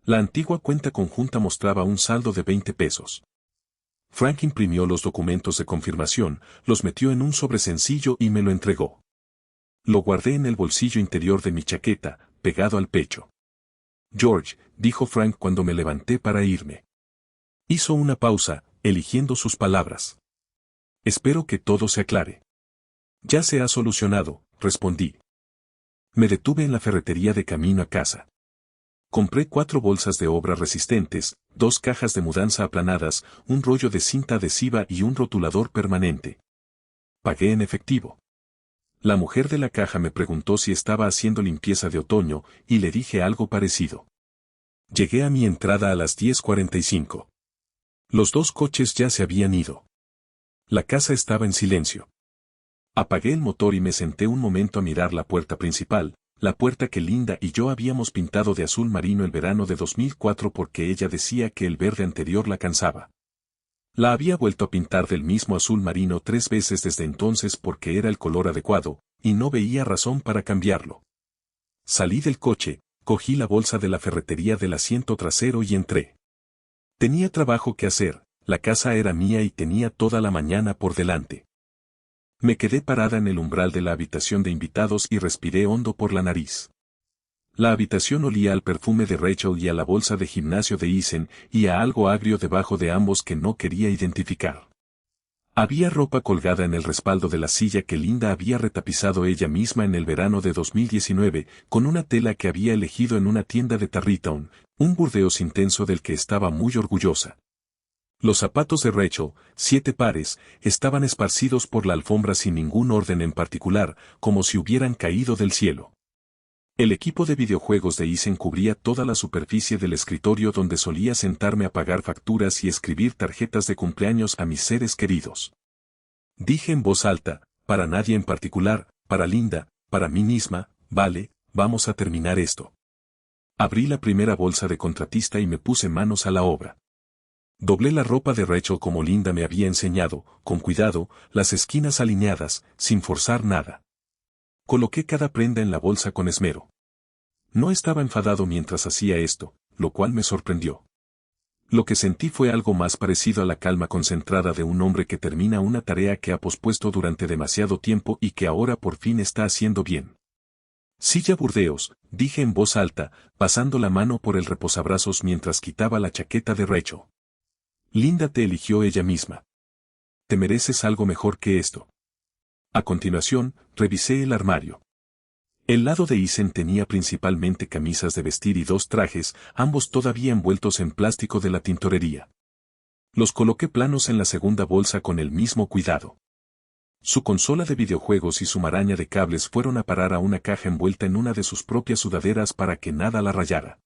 La antigua cuenta conjunta mostraba un saldo de 20 pesos. Frank imprimió los documentos de confirmación, los metió en un sobre sencillo y me lo entregó. Lo guardé en el bolsillo interior de mi chaqueta, pegado al pecho. George, dijo Frank cuando me levanté para irme. Hizo una pausa, eligiendo sus palabras. Espero que todo se aclare. Ya se ha solucionado, respondí. Me detuve en la ferretería de camino a casa. Compré 4 bolsas de obra resistentes, 2 cajas de mudanza aplanadas, un rollo de cinta adhesiva y un rotulador permanente. Pagué en efectivo. La mujer de la caja me preguntó si estaba haciendo limpieza de otoño, y le dije algo parecido. Llegué a mi entrada a las 10:45. Los 2 coches ya se habían ido. La casa estaba en silencio. Apagué el motor y me senté un momento a mirar la puerta principal, la puerta que Linda y yo habíamos pintado de azul marino el verano de 2004 porque ella decía que el verde anterior la cansaba. La había vuelto a pintar del mismo azul marino 3 veces desde entonces porque era el color adecuado, y no veía razón para cambiarlo. Salí del coche, cogí la bolsa de la ferretería del asiento trasero y entré. Tenía trabajo que hacer, la casa era mía y tenía toda la mañana por delante. Me quedé parada en el umbral de la habitación de invitados y respiré hondo por la nariz. La habitación olía al perfume de Rachel y a la bolsa de gimnasio de Eisen, y a algo agrio debajo de ambos que no quería identificar. Había ropa colgada en el respaldo de la silla que Linda había retapizado ella misma en el verano de 2019, con una tela que había elegido en una tienda de Tarrytown, un Burdeos intenso del que estaba muy orgullosa. Los zapatos de Rachel, 7 pares, estaban esparcidos por la alfombra sin ningún orden en particular, como si hubieran caído del cielo. El equipo de videojuegos de Isen cubría toda la superficie del escritorio donde solía sentarme a pagar facturas y escribir tarjetas de cumpleaños a mis seres queridos. Dije en voz alta, para nadie en particular, para Linda, para mí misma, vale, vamos a terminar esto. Abrí la primera bolsa de contratista y me puse manos a la obra. Doblé la ropa de Rachel como Linda me había enseñado, con cuidado, las esquinas alineadas, sin forzar nada. Coloqué cada prenda en la bolsa con esmero. No estaba enfadado mientras hacía esto, lo cual me sorprendió. Lo que sentí fue algo más parecido a la calma concentrada de un hombre que termina una tarea que ha pospuesto durante demasiado tiempo y que ahora por fin está haciendo bien. Silla Burdeos, dije en voz alta, pasando la mano por el reposabrazos mientras quitaba la chaqueta de Rachel. Linda te eligió ella misma. Te mereces algo mejor que esto. A continuación, revisé el armario. El lado de Isen tenía principalmente camisas de vestir y dos trajes, ambos todavía envueltos en plástico de la tintorería. Los coloqué planos en la segunda bolsa con el mismo cuidado. Su consola de videojuegos y su maraña de cables fueron a parar a una caja envuelta en una de sus propias sudaderas para que nada la rayara.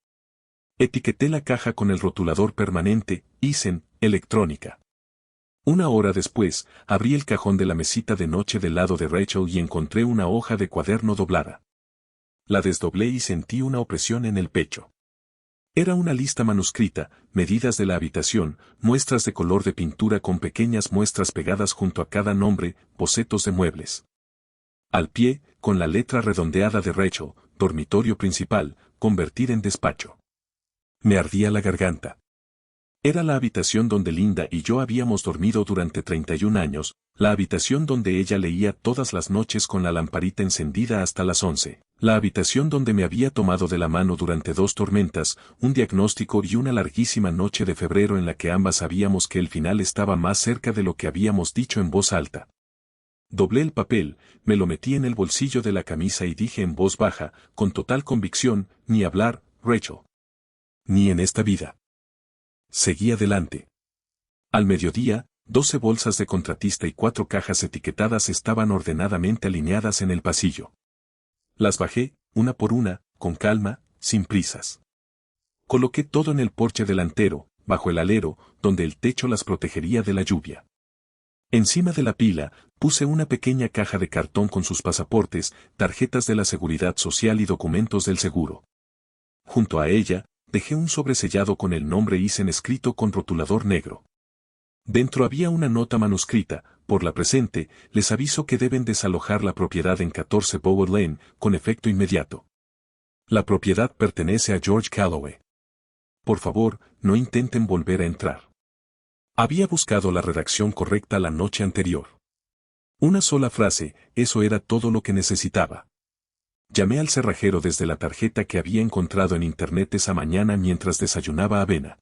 Etiqueté la caja con el rotulador permanente, Isen, electrónica. Una hora después, abrí el cajón de la mesita de noche del lado de Rachel y encontré una hoja de cuaderno doblada. La desdoblé y sentí una opresión en el pecho. Era una lista manuscrita, medidas de la habitación, muestras de color de pintura con pequeñas muestras pegadas junto a cada nombre, bocetos de muebles. Al pie, con la letra redondeada de Rachel, dormitorio principal, convertir en despacho. Me ardía la garganta. Era la habitación donde Linda y yo habíamos dormido durante 31 años, la habitación donde ella leía todas las noches con la lamparita encendida hasta las 11, la habitación donde me había tomado de la mano durante 2 tormentas, un diagnóstico y una larguísima noche de febrero en la que ambas sabíamos que el final estaba más cerca de lo que habíamos dicho en voz alta. Doblé el papel, me lo metí en el bolsillo de la camisa y dije en voz baja, con total convicción, ni hablar, Rachel. Ni en esta vida. Seguí adelante. Al mediodía, 12 bolsas de contratista y 4 cajas etiquetadas estaban ordenadamente alineadas en el pasillo. Las bajé, una por una, con calma, sin prisas. Coloqué todo en el porche delantero, bajo el alero, donde el techo las protegería de la lluvia. Encima de la pila, puse una pequeña caja de cartón con sus pasaportes, tarjetas de la Seguridad Social y documentos del seguro. Junto a ella, dejé un sobresellado con el nombre Isen escrito con rotulador negro. Dentro había una nota manuscrita, por la presente, les aviso que deben desalojar la propiedad en 14 Bower Lane, con efecto inmediato. La propiedad pertenece a George Calloway. Por favor, no intenten volver a entrar. Había buscado la redacción correcta la noche anterior. Una sola frase, eso era todo lo que necesitaba. Llamé al cerrajero desde la tarjeta que había encontrado en internet esa mañana mientras desayunaba avena.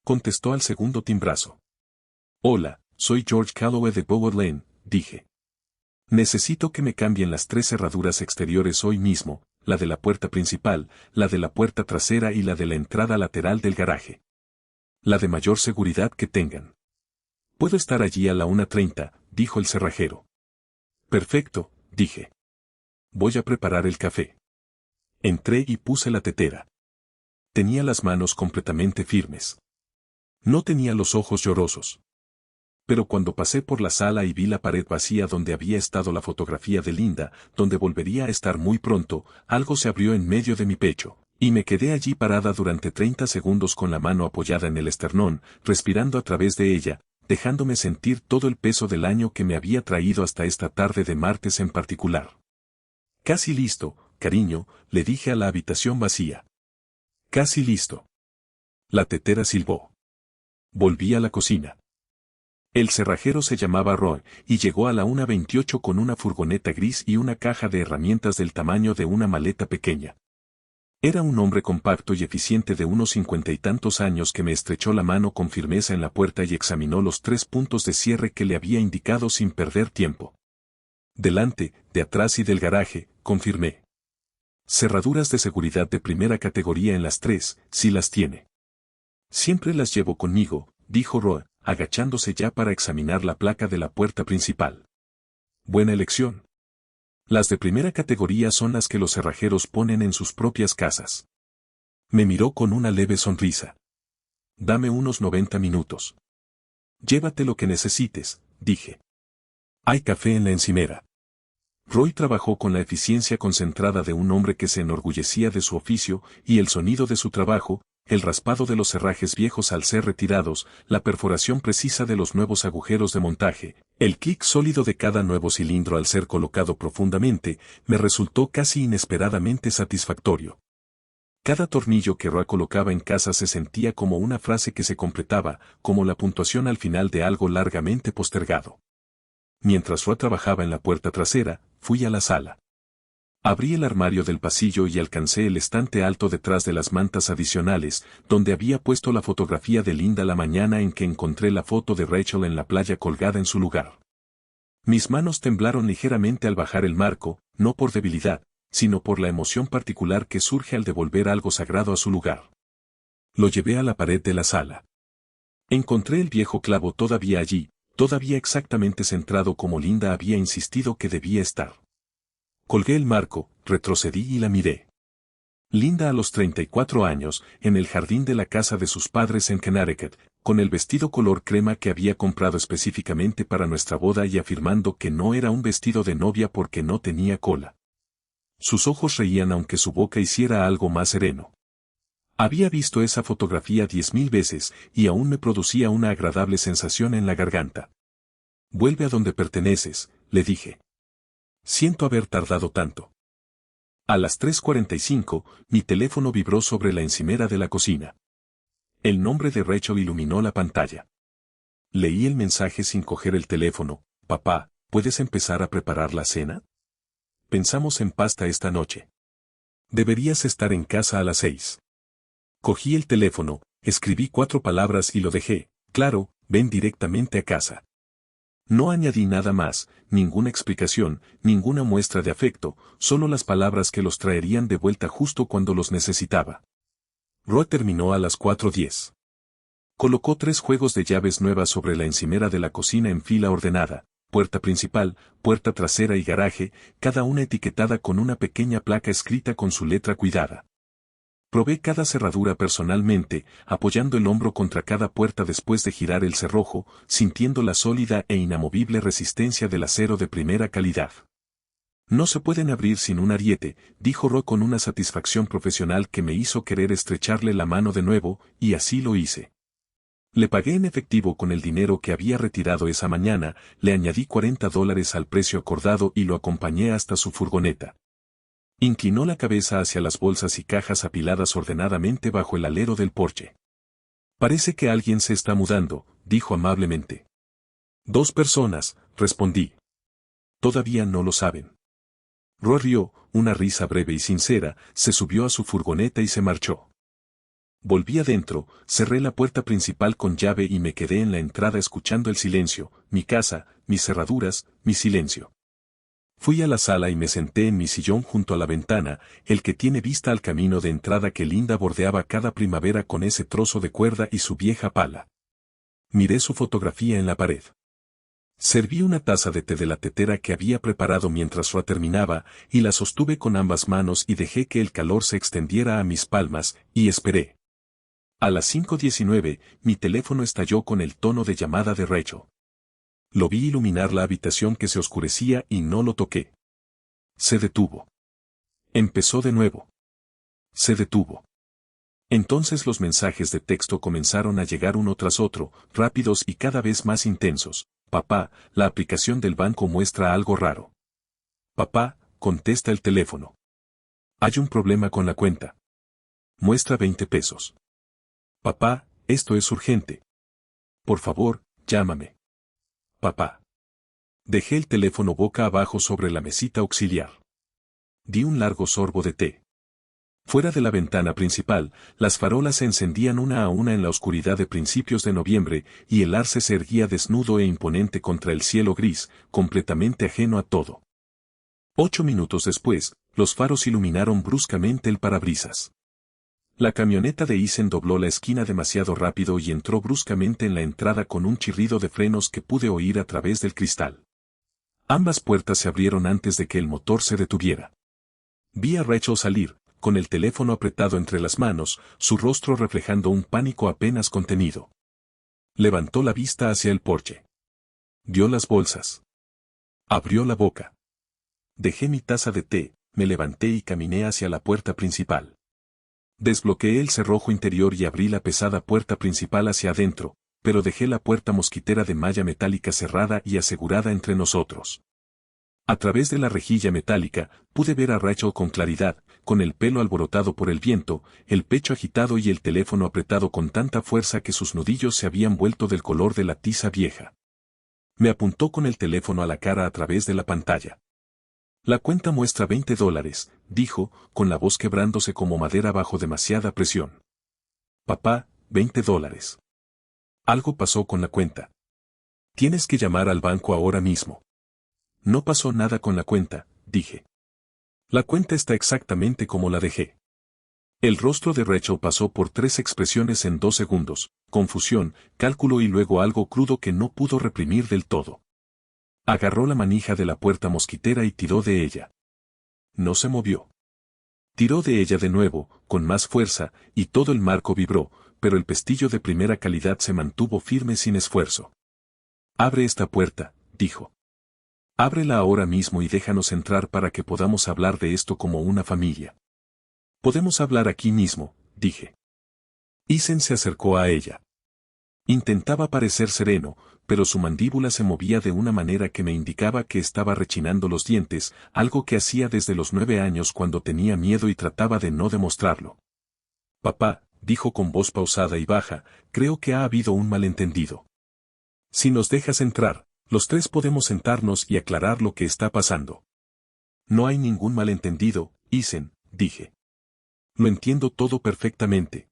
Contestó al segundo timbrazo. Hola, soy George Calloway de Bower Lane, dije. Necesito que me cambien las 3 cerraduras exteriores hoy mismo, la de la puerta principal, la de la puerta trasera y la de la entrada lateral del garaje. La de mayor seguridad que tengan. Puedo estar allí a la 1:30, dijo el cerrajero. Perfecto, dije. Voy a preparar el café. Entré y puse la tetera. Tenía las manos completamente firmes. No tenía los ojos llorosos. Pero cuando pasé por la sala y vi la pared vacía donde había estado la fotografía de Linda, donde volvería a estar muy pronto, algo se abrió en medio de mi pecho, y me quedé allí parada durante 30 segundos con la mano apoyada en el esternón, respirando a través de ella, dejándome sentir todo el peso del año que me había traído hasta esta tarde de martes en particular. Casi listo, cariño, le dije a la habitación vacía. Casi listo. La tetera silbó. Volví a la cocina. El cerrajero se llamaba Roy, y llegó a la 1:28 con una furgoneta gris y una caja de herramientas del tamaño de una maleta pequeña. Era un hombre compacto y eficiente de unos 50 y tantos años que me estrechó la mano con firmeza en la puerta y examinó los 3 puntos de cierre que le había indicado sin perder tiempo. Delante, de atrás y del garaje, confirmé. Cerraduras de seguridad de primera categoría en las 3, si las tiene. Siempre las llevo conmigo, dijo Roy, agachándose ya para examinar la placa de la puerta principal. Buena elección. Las de primera categoría son las que los cerrajeros ponen en sus propias casas. Me miró con una leve sonrisa. Dame unos 90 minutos. Llévate lo que necesites, dije. Hay café en la encimera. Roy trabajó con la eficiencia concentrada de un hombre que se enorgullecía de su oficio, y el sonido de su trabajo, el raspado de los herrajes viejos al ser retirados, la perforación precisa de los nuevos agujeros de montaje, el clic sólido de cada nuevo cilindro al ser colocado profundamente, me resultó casi inesperadamente satisfactorio. Cada tornillo que Roy colocaba en casa se sentía como una frase que se completaba, como la puntuación al final de algo largamente postergado. Mientras Roy trabajaba en la puerta trasera, fui a la sala. Abrí el armario del pasillo y alcancé el estante alto detrás de las mantas adicionales, donde había puesto la fotografía de Linda la mañana en que encontré la foto de Rachel en la playa colgada en su lugar. Mis manos temblaron ligeramente al bajar el marco, no por debilidad, sino por la emoción particular que surge al devolver algo sagrado a su lugar. Lo llevé a la pared de la sala. Encontré el viejo clavo todavía allí, todavía exactamente centrado como Linda había insistido que debía estar. Colgué el marco, retrocedí y la miré. Linda a los 34 años, en el jardín de la casa de sus padres en Connecticut, con el vestido color crema que había comprado específicamente para nuestra boda y afirmando que no era un vestido de novia porque no tenía cola. Sus ojos reían aunque su boca hiciera algo más sereno. Había visto esa fotografía 10.000 veces y aún me producía una agradable sensación en la garganta. Vuelve a donde perteneces, le dije. Siento haber tardado tanto. A las 3:45, mi teléfono vibró sobre la encimera de la cocina. El nombre de Rachel iluminó la pantalla. Leí el mensaje sin coger el teléfono. Papá, ¿puedes empezar a preparar la cena? Pensamos en pasta esta noche. Deberías estar en casa a las 6. Cogí el teléfono, escribí 4 palabras y lo dejé. Claro, ven directamente a casa. No añadí nada más, ninguna explicación, ninguna muestra de afecto, solo las palabras que los traerían de vuelta justo cuando los necesitaba. Roy terminó a las 4:10. Colocó 3 juegos de llaves nuevas sobre la encimera de la cocina en fila ordenada, puerta principal, puerta trasera y garaje, cada una etiquetada con una pequeña placa escrita con su letra cuidada. Probé cada cerradura personalmente, apoyando el hombro contra cada puerta después de girar el cerrojo, sintiendo la sólida e inamovible resistencia del acero de primera calidad. No se pueden abrir sin un ariete, dijo Roy con una satisfacción profesional que me hizo querer estrecharle la mano de nuevo, y así lo hice. Le pagué en efectivo con el dinero que había retirado esa mañana, le añadí $40 al precio acordado y lo acompañé hasta su furgoneta. Inclinó la cabeza hacia las bolsas y cajas apiladas ordenadamente bajo el alero del porche. Parece que alguien se está mudando, dijo amablemente. 2 personas, respondí. Todavía no lo saben. Roy rió, una risa breve y sincera, se subió a su furgoneta y se marchó. Volví adentro, cerré la puerta principal con llave y me quedé en la entrada escuchando el silencio, mi casa, mis cerraduras, mi silencio. Fui a la sala y me senté en mi sillón junto a la ventana, el que tiene vista al camino de entrada que Linda bordeaba cada primavera con ese trozo de cuerda y su vieja pala. Miré su fotografía en la pared. Serví una taza de té de la tetera que había preparado mientras Roy terminaba, y la sostuve con ambas manos y dejé que el calor se extendiera a mis palmas, y esperé. A las 5:19, mi teléfono estalló con el tono de llamada de Rachel. Lo vi iluminar la habitación que se oscurecía y no lo toqué. Se detuvo. Empezó de nuevo. Se detuvo. Entonces los mensajes de texto comenzaron a llegar uno tras otro, rápidos y cada vez más intensos. Papá, la aplicación del banco muestra algo raro. Papá, contesta el teléfono. Hay un problema con la cuenta. Muestra 20 pesos. Papá, esto es urgente. Por favor, llámame. Papá. Dejé el teléfono boca abajo sobre la mesita auxiliar. Di un largo sorbo de té. Fuera de la ventana principal, las farolas se encendían una a una en la oscuridad de principios de noviembre, y el arce se erguía desnudo e imponente contra el cielo gris, completamente ajeno a todo. 8 minutos después, los faros iluminaron bruscamente el parabrisas. La camioneta de Isen dobló la esquina demasiado rápido y entró bruscamente en la entrada con un chirrido de frenos que pude oír a través del cristal. Ambas puertas se abrieron antes de que el motor se detuviera. Vi a Rachel salir, con el teléfono apretado entre las manos, su rostro reflejando un pánico apenas contenido. Levantó la vista hacia el porche. Vio las bolsas. Abrió la boca. Dejé mi taza de té, me levanté y caminé hacia la puerta principal. Desbloqueé el cerrojo interior y abrí la pesada puerta principal hacia adentro, pero dejé la puerta mosquitera de malla metálica cerrada y asegurada entre nosotros. A través de la rejilla metálica, pude ver a Rachel con claridad, con el pelo alborotado por el viento, el pecho agitado y el teléfono apretado con tanta fuerza que sus nudillos se habían vuelto del color de la tiza vieja. Me apuntó con el teléfono a la cara a través de la pantalla. La cuenta muestra $20, dijo, con la voz quebrándose como madera bajo demasiada presión. Papá, $20. Algo pasó con la cuenta. Tienes que llamar al banco ahora mismo. No pasó nada con la cuenta, dije. La cuenta está exactamente como la dejé. El rostro de Rachel pasó por 3 expresiones en 2 segundos, confusión, cálculo y luego algo crudo que no pudo reprimir del todo. Agarró la manija de la puerta mosquitera y tiró de ella. No se movió. Tiró de ella de nuevo, con más fuerza, y todo el marco vibró, pero el pestillo de primera calidad se mantuvo firme sin esfuerzo. Abre esta puerta, dijo. Ábrela ahora mismo y déjanos entrar para que podamos hablar de esto como una familia. Podemos hablar aquí mismo, dije. Isen se acercó a ella. Intentaba parecer sereno, pero su mandíbula se movía de una manera que me indicaba que estaba rechinando los dientes, algo que hacía desde los 9 años cuando tenía miedo y trataba de no demostrarlo. Papá, dijo con voz pausada y baja, creo que ha habido un malentendido. Si nos dejas entrar, los 3 podemos sentarnos y aclarar lo que está pasando. No hay ningún malentendido, Isen, dije. Lo entiendo todo perfectamente.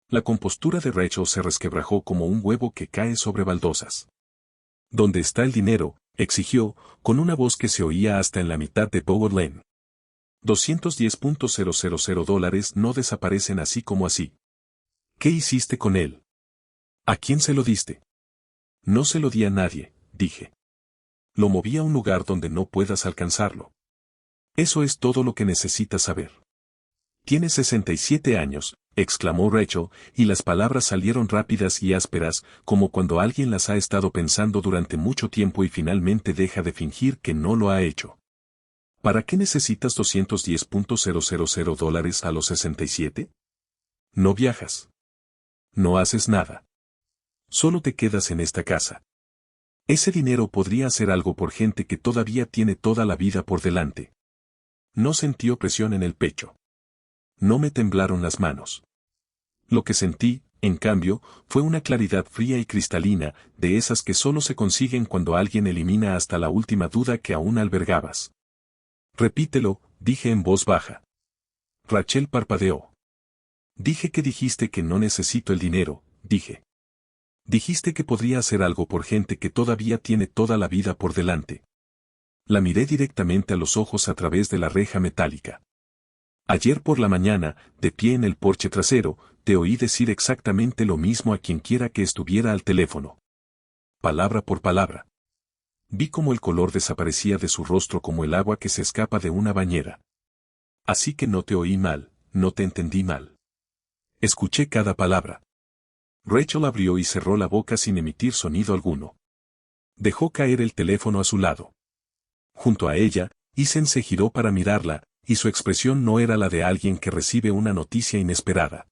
La compostura de Rachel se resquebrajó como un huevo que cae sobre baldosas. ¿Dónde está el dinero?, exigió, con una voz que se oía hasta en la mitad de Bower Lane. $210,000 no desaparecen así como así. ¿Qué hiciste con él? ¿A quién se lo diste? No se lo di a nadie, dije. Lo moví a un lugar donde no puedas alcanzarlo. Eso es todo lo que necesitas saber. Tienes 67 años, exclamó Rachel, y las palabras salieron rápidas y ásperas, como cuando alguien las ha estado pensando durante mucho tiempo y finalmente deja de fingir que no lo ha hecho. ¿Para qué necesitas $210,000 a los 67? No viajas. No haces nada. Solo te quedas en esta casa. Ese dinero podría hacer algo por gente que todavía tiene toda la vida por delante. No sentí opresión en el pecho. No me temblaron las manos. Lo que sentí, en cambio, fue una claridad fría y cristalina, de esas que solo se consiguen cuando alguien elimina hasta la última duda que aún albergabas. Repítelo, dije en voz baja. Rachel parpadeó. Dije que dijiste que no necesito el dinero, dije. Dijiste que podría hacer algo por gente que todavía tiene toda la vida por delante. La miré directamente a los ojos a través de la reja metálica. Ayer por la mañana, de pie en el porche trasero, te oí decir exactamente lo mismo a quien quiera que estuviera al teléfono. Palabra por palabra. Vi cómo el color desaparecía de su rostro como el agua que se escapa de una bañera. Así que no te oí mal, no te entendí mal. Escuché cada palabra. Rachel abrió y cerró la boca sin emitir sonido alguno. Dejó caer el teléfono a su lado. Junto a ella, Isen se giró para mirarla, y su expresión no era la de alguien que recibe una noticia inesperada.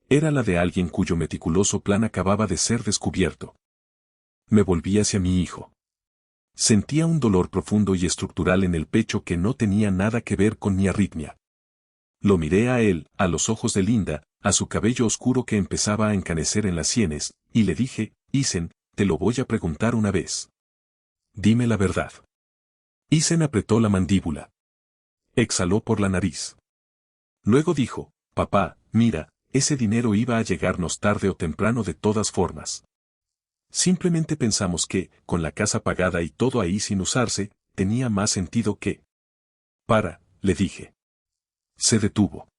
Era la de alguien cuyo meticuloso plan acababa de ser descubierto. Me volví hacia mi hijo. Sentía un dolor profundo y estructural en el pecho que no tenía nada que ver con mi arritmia. Lo miré a él, a los ojos de Linda, a su cabello oscuro que empezaba a encanecer en las sienes, y le dije, Isen, te lo voy a preguntar una vez. Dime la verdad. Isen apretó la mandíbula. Exhaló por la nariz. Luego dijo, papá, mira, ese dinero iba a llegarnos tarde o temprano de todas formas. Simplemente pensamos que, con la casa pagada y todo ahí sin usarse, tenía más sentido que... le dije. Se detuvo.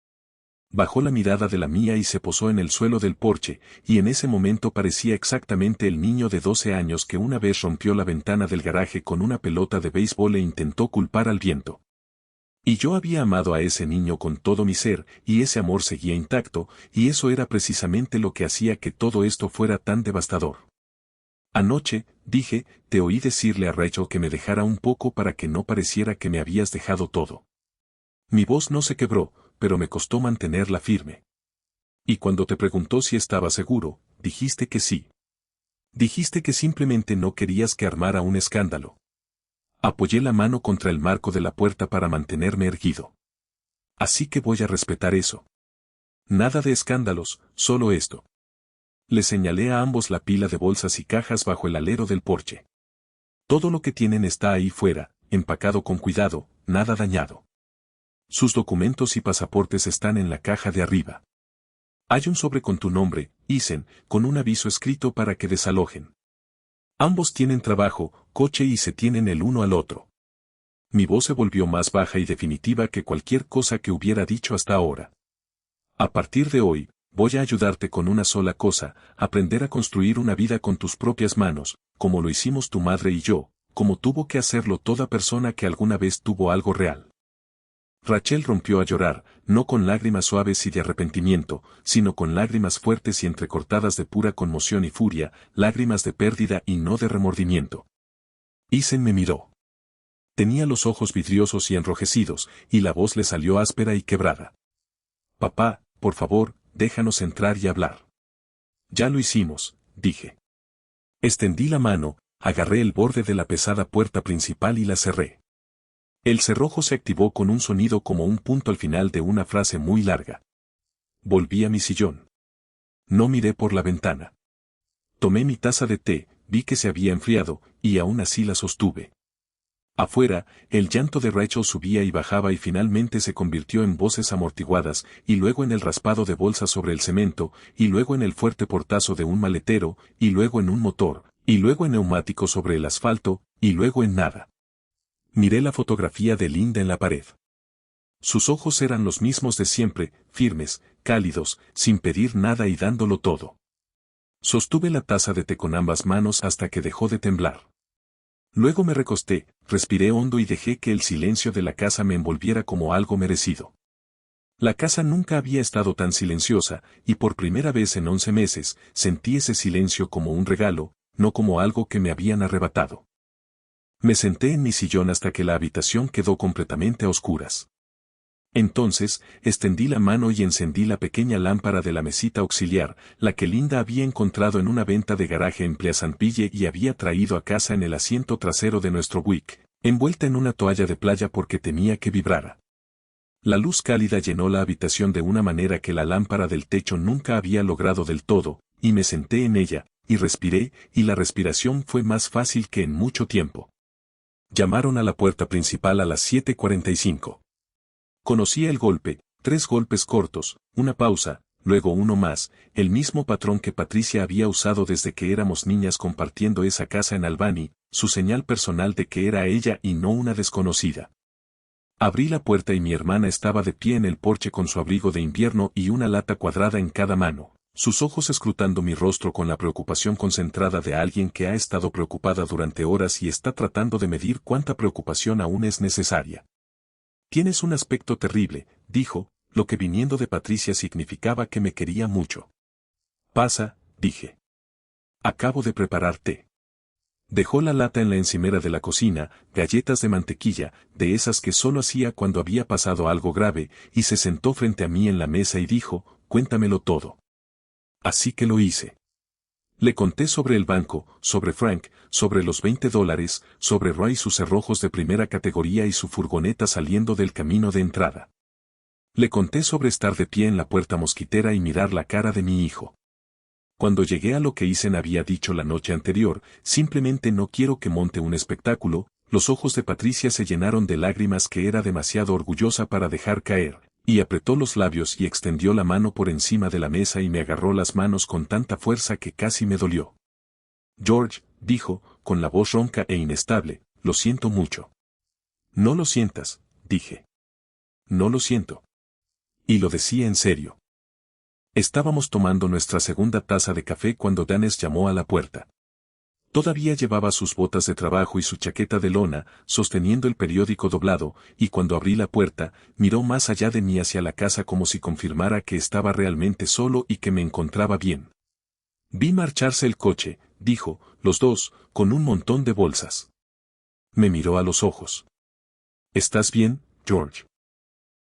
Bajó la mirada de la mía y se posó en el suelo del porche, y en ese momento parecía exactamente el niño de 12 años que una vez rompió la ventana del garaje con una pelota de béisbol e intentó culpar al viento. Y yo había amado a ese niño con todo mi ser, y ese amor seguía intacto, y eso era precisamente lo que hacía que todo esto fuera tan devastador. Anoche, dije, te oí decirle a Rachel que me dejara un poco para que no pareciera que me habías dejado todo. Mi voz no se quebró, pero me costó mantenerla firme. Y cuando te preguntó si estaba seguro, dijiste que sí. Dijiste que simplemente no querías que armara un escándalo. Apoyé la mano contra el marco de la puerta para mantenerme erguido. Así que voy a respetar eso. Nada de escándalos, solo esto. Le señalé a ambos la pila de bolsas y cajas bajo el alero del porche. Todo lo que tienen está ahí fuera, empacado con cuidado, nada dañado. Sus documentos y pasaportes están en la caja de arriba. Hay un sobre con tu nombre, Isen, con un aviso escrito para que desalojen. Ambos tienen trabajo, coche y se tienen el uno al otro. Mi voz se volvió más baja y definitiva que cualquier cosa que hubiera dicho hasta ahora. A partir de hoy, voy a ayudarte con una sola cosa, aprender a construir una vida con tus propias manos, como lo hicimos tu madre y yo, como tuvo que hacerlo toda persona que alguna vez tuvo algo real. Rachel rompió a llorar, no con lágrimas suaves y de arrepentimiento, sino con lágrimas fuertes y entrecortadas de pura conmoción y furia, lágrimas de pérdida y no de remordimiento. Isen me miró. Tenía los ojos vidriosos y enrojecidos, y la voz le salió áspera y quebrada. Papá, por favor, déjanos entrar y hablar. Ya lo hicimos, dije. Extendí la mano, agarré el borde de la pesada puerta principal y la cerré. El cerrojo se activó con un sonido como un punto al final de una frase muy larga. Volví a mi sillón. No miré por la ventana. Tomé mi taza de té, vi que se había enfriado, y aún así la sostuve. Afuera, el llanto de Rachel subía y bajaba y finalmente se convirtió en voces amortiguadas, y luego en el raspado de bolsas sobre el cemento, y luego en el fuerte portazo de un maletero, y luego en un motor, y luego en neumáticos sobre el asfalto, y luego en nada. Miré la fotografía de Linda en la pared. Sus ojos eran los mismos de siempre, firmes, cálidos, sin pedir nada y dándolo todo. Sostuve la taza de té con ambas manos hasta que dejó de temblar. Luego me recosté, respiré hondo y dejé que el silencio de la casa me envolviera como algo merecido. La casa nunca había estado tan silenciosa, y por primera vez en 11 meses, sentí ese silencio como un regalo, no como algo que me habían arrebatado. Me senté en mi sillón hasta que la habitación quedó completamente a oscuras. Entonces, extendí la mano y encendí la pequeña lámpara de la mesita auxiliar, la que Linda había encontrado en una venta de garaje en Pleasantville y había traído a casa en el asiento trasero de nuestro Buick, envuelta en una toalla de playa porque temía que vibrara. La luz cálida llenó la habitación de una manera que la lámpara del techo nunca había logrado del todo, y me senté en ella, y respiré, y la respiración fue más fácil que en mucho tiempo. Llamaron a la puerta principal a las 7:45. Conocía el golpe, 3 golpes cortos, una pausa, luego uno más, el mismo patrón que Patricia había usado desde que éramos niñas compartiendo esa casa en Albany, su señal personal de que era ella y no una desconocida. Abrí la puerta y mi hermana estaba de pie en el porche con su abrigo de invierno y una lata cuadrada en cada mano, sus ojos escrutando mi rostro con la preocupación concentrada de alguien que ha estado preocupada durante horas y está tratando de medir cuánta preocupación aún es necesaria. Tienes un aspecto terrible, dijo, lo que viniendo de Patricia significaba que me quería mucho. Pasa, dije. Acabo de preparar té. Dejó la lata en la encimera de la cocina, galletas de mantequilla, de esas que solo hacía cuando había pasado algo grave, y se sentó frente a mí en la mesa y dijo, cuéntamelo todo. Así que lo hice. Le conté sobre el banco, sobre Frank, sobre los $20, sobre Roy y sus cerrojos de primera categoría y su furgoneta saliendo del camino de entrada. Le conté sobre estar de pie en la puerta mosquitera y mirar la cara de mi hijo. Cuando llegué a lo que Isen había dicho la noche anterior, simplemente no quiero que monte un espectáculo, los ojos de Patricia se llenaron de lágrimas que era demasiado orgullosa para dejar caer, y apretó los labios y extendió la mano por encima de la mesa y me agarró las manos con tanta fuerza que casi me dolió. George, dijo, con la voz ronca e inestable, lo siento mucho. No lo sientas, dije. No lo siento. Y lo decía en serio. Estábamos tomando nuestra segunda taza de café cuando Danes llamó a la puerta. Todavía llevaba sus botas de trabajo y su chaqueta de lona, sosteniendo el periódico doblado, y cuando abrí la puerta, miró más allá de mí hacia la casa como si confirmara que estaba realmente solo y que me encontraba bien. Vi marcharse el coche, dijo, los dos, con un montón de bolsas. Me miró a los ojos. ¿Estás bien, George?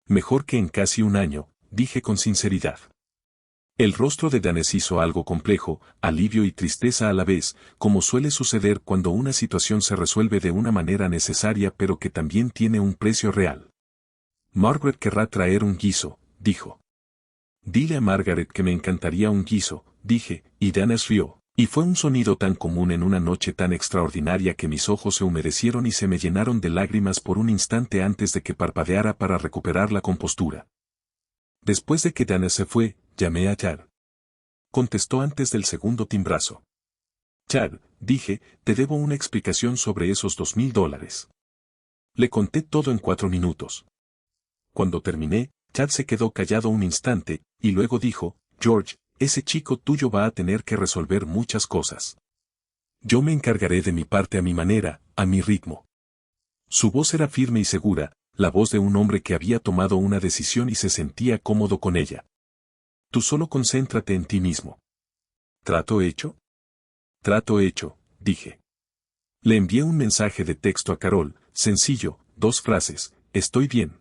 Mejor que en casi un año, dije con sinceridad. El rostro de Danes hizo algo complejo, alivio y tristeza a la vez, como suele suceder cuando una situación se resuelve de una manera necesaria pero que también tiene un precio real. Margaret querrá traer un guiso, dijo. Dile a Margaret que me encantaría un guiso, dije, y Danes rió, y fue un sonido tan común en una noche tan extraordinaria que mis ojos se humedecieron y se me llenaron de lágrimas por un instante antes de que parpadeara para recuperar la compostura. Después de que Danes se fue, llamé a Chad. Contestó antes del segundo timbrazo. Chad, dije, te debo una explicación sobre esos $2,000. Le conté todo en 4 minutos. Cuando terminé, Chad se quedó callado un instante, y luego dijo, George, ese chico tuyo va a tener que resolver muchas cosas. Yo me encargaré de mi parte a mi manera, a mi ritmo. Su voz era firme y segura, la voz de un hombre que había tomado una decisión y se sentía cómodo con ella. Tú solo concéntrate en ti mismo. ¿Trato hecho? Trato hecho, dije. Le envié un mensaje de texto a Carol, sencillo, 2 frases, estoy bien.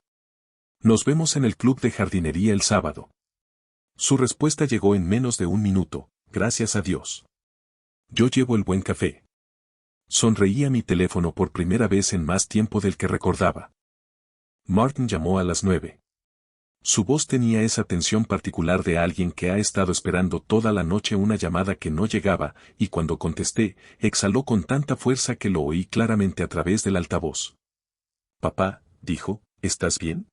Nos vemos en el club de jardinería el sábado. Su respuesta llegó en menos de 1 minuto, gracias a Dios. Yo llevo el buen café. Sonreí a mi teléfono por primera vez en más tiempo del que recordaba. Martin llamó a las 9. Su voz tenía esa tensión particular de alguien que ha estado esperando toda la noche una llamada que no llegaba, y cuando contesté, exhaló con tanta fuerza que lo oí claramente a través del altavoz. Papá, dijo, ¿estás bien?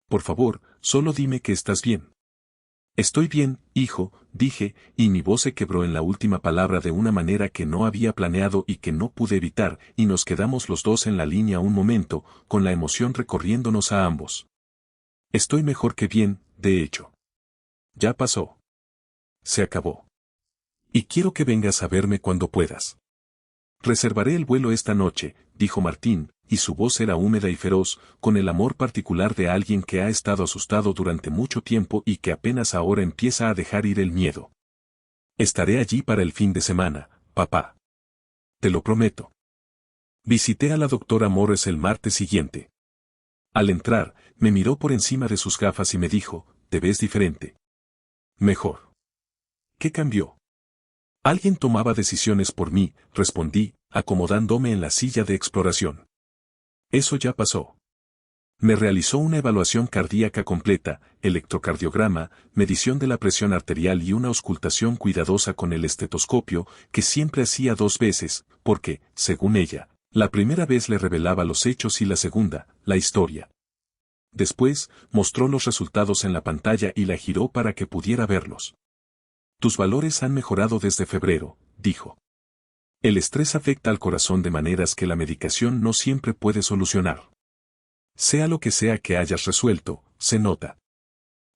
Por favor, solo dime que estás bien. Estoy bien, hijo, dije, y mi voz se quebró en la última palabra de una manera que no había planeado y que no pude evitar, y nos quedamos los dos en la línea un momento, con la emoción recorriéndonos a ambos. Estoy mejor que bien, de hecho. Ya pasó. Se acabó. Y quiero que vengas a verme cuando puedas. Reservaré el vuelo esta noche, dijo Martín, y su voz era húmeda y feroz, con el amor particular de alguien que ha estado asustado durante mucho tiempo y que apenas ahora empieza a dejar ir el miedo. Estaré allí para el fin de semana, papá. Te lo prometo. Visité a la doctora Morris el martes siguiente. Al entrar, me miró por encima de sus gafas y me dijo, «Te ves diferente. Mejor». ¿Qué cambió? Alguien tomaba decisiones por mí, respondí, acomodándome en la silla de exploración. Eso ya pasó. Me realizó una evaluación cardíaca completa, electrocardiograma, medición de la presión arterial y una auscultación cuidadosa con el estetoscopio, que siempre hacía 2 veces, porque, según ella, la primera vez le revelaba los hechos y la segunda, la historia. Después, mostró los resultados en la pantalla y la giró para que pudiera verlos. Tus valores han mejorado desde febrero, dijo. El estrés afecta al corazón de maneras que la medicación no siempre puede solucionar. Sea lo que sea que hayas resuelto, se nota.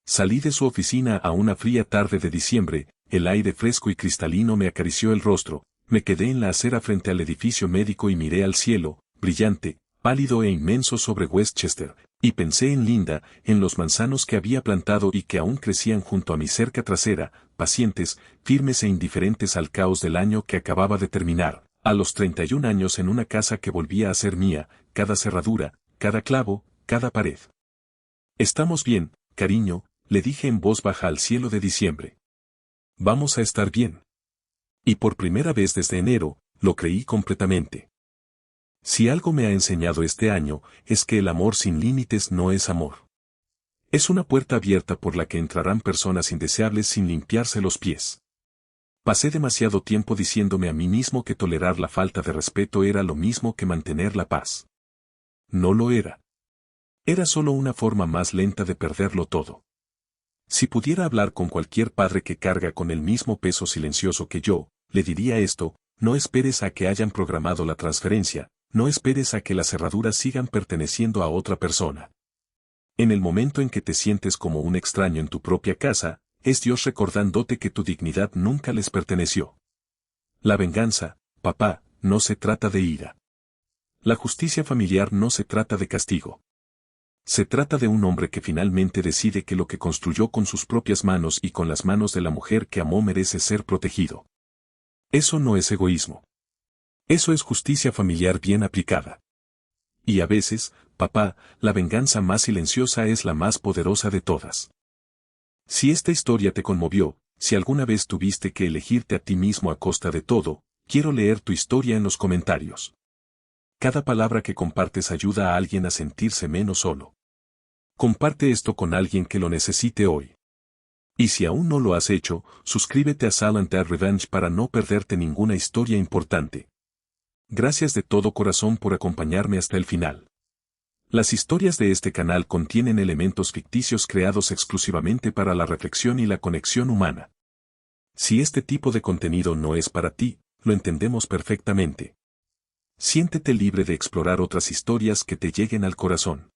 Salí de su oficina a una fría tarde de diciembre, el aire fresco y cristalino me acarició el rostro, me quedé en la acera frente al edificio médico y miré al cielo, brillante, pálido e inmenso sobre Westchester, y pensé en Linda, en los manzanos que había plantado y que aún crecían junto a mi cerca trasera, pacientes, firmes e indiferentes al caos del año que acababa de terminar, a los 31 años en una casa que volvía a ser mía, cada cerradura, cada clavo, cada pared. Estamos bien, cariño, le dije en voz baja al cielo de diciembre. Vamos a estar bien. Y por primera vez desde enero, lo creí completamente. Si algo me ha enseñado este año, es que el amor sin límites no es amor. Es una puerta abierta por la que entrarán personas indeseables sin limpiarse los pies. Pasé demasiado tiempo diciéndome a mí mismo que tolerar la falta de respeto era lo mismo que mantener la paz. No lo era. Era solo una forma más lenta de perderlo todo. Si pudiera hablar con cualquier padre que carga con el mismo peso silencioso que yo, le diría esto: no esperes a que hayan programado la transferencia, no esperes a que las cerraduras sigan perteneciendo a otra persona. En el momento en que te sientes como un extraño en tu propia casa, es Dios recordándote que tu dignidad nunca les perteneció. La venganza, papá, no se trata de ira. La justicia familiar no se trata de castigo. Se trata de un hombre que finalmente decide que lo que construyó con sus propias manos y con las manos de la mujer que amó merece ser protegido. Eso no es egoísmo. Eso es justicia familiar bien aplicada. Y a veces, papá, la venganza más silenciosa es la más poderosa de todas. Si esta historia te conmovió, si alguna vez tuviste que elegirte a ti mismo a costa de todo, quiero leer tu historia en los comentarios. Cada palabra que compartes ayuda a alguien a sentirse menos solo. Comparte esto con alguien que lo necesite hoy. Y si aún no lo has hecho, suscríbete a Silent Dad Revenge para no perderte ninguna historia importante. Gracias de todo corazón por acompañarme hasta el final. Las historias de este canal contienen elementos ficticios creados exclusivamente para la reflexión y la conexión humana. Si este tipo de contenido no es para ti, lo entendemos perfectamente. Siéntete libre de explorar otras historias que te lleguen al corazón.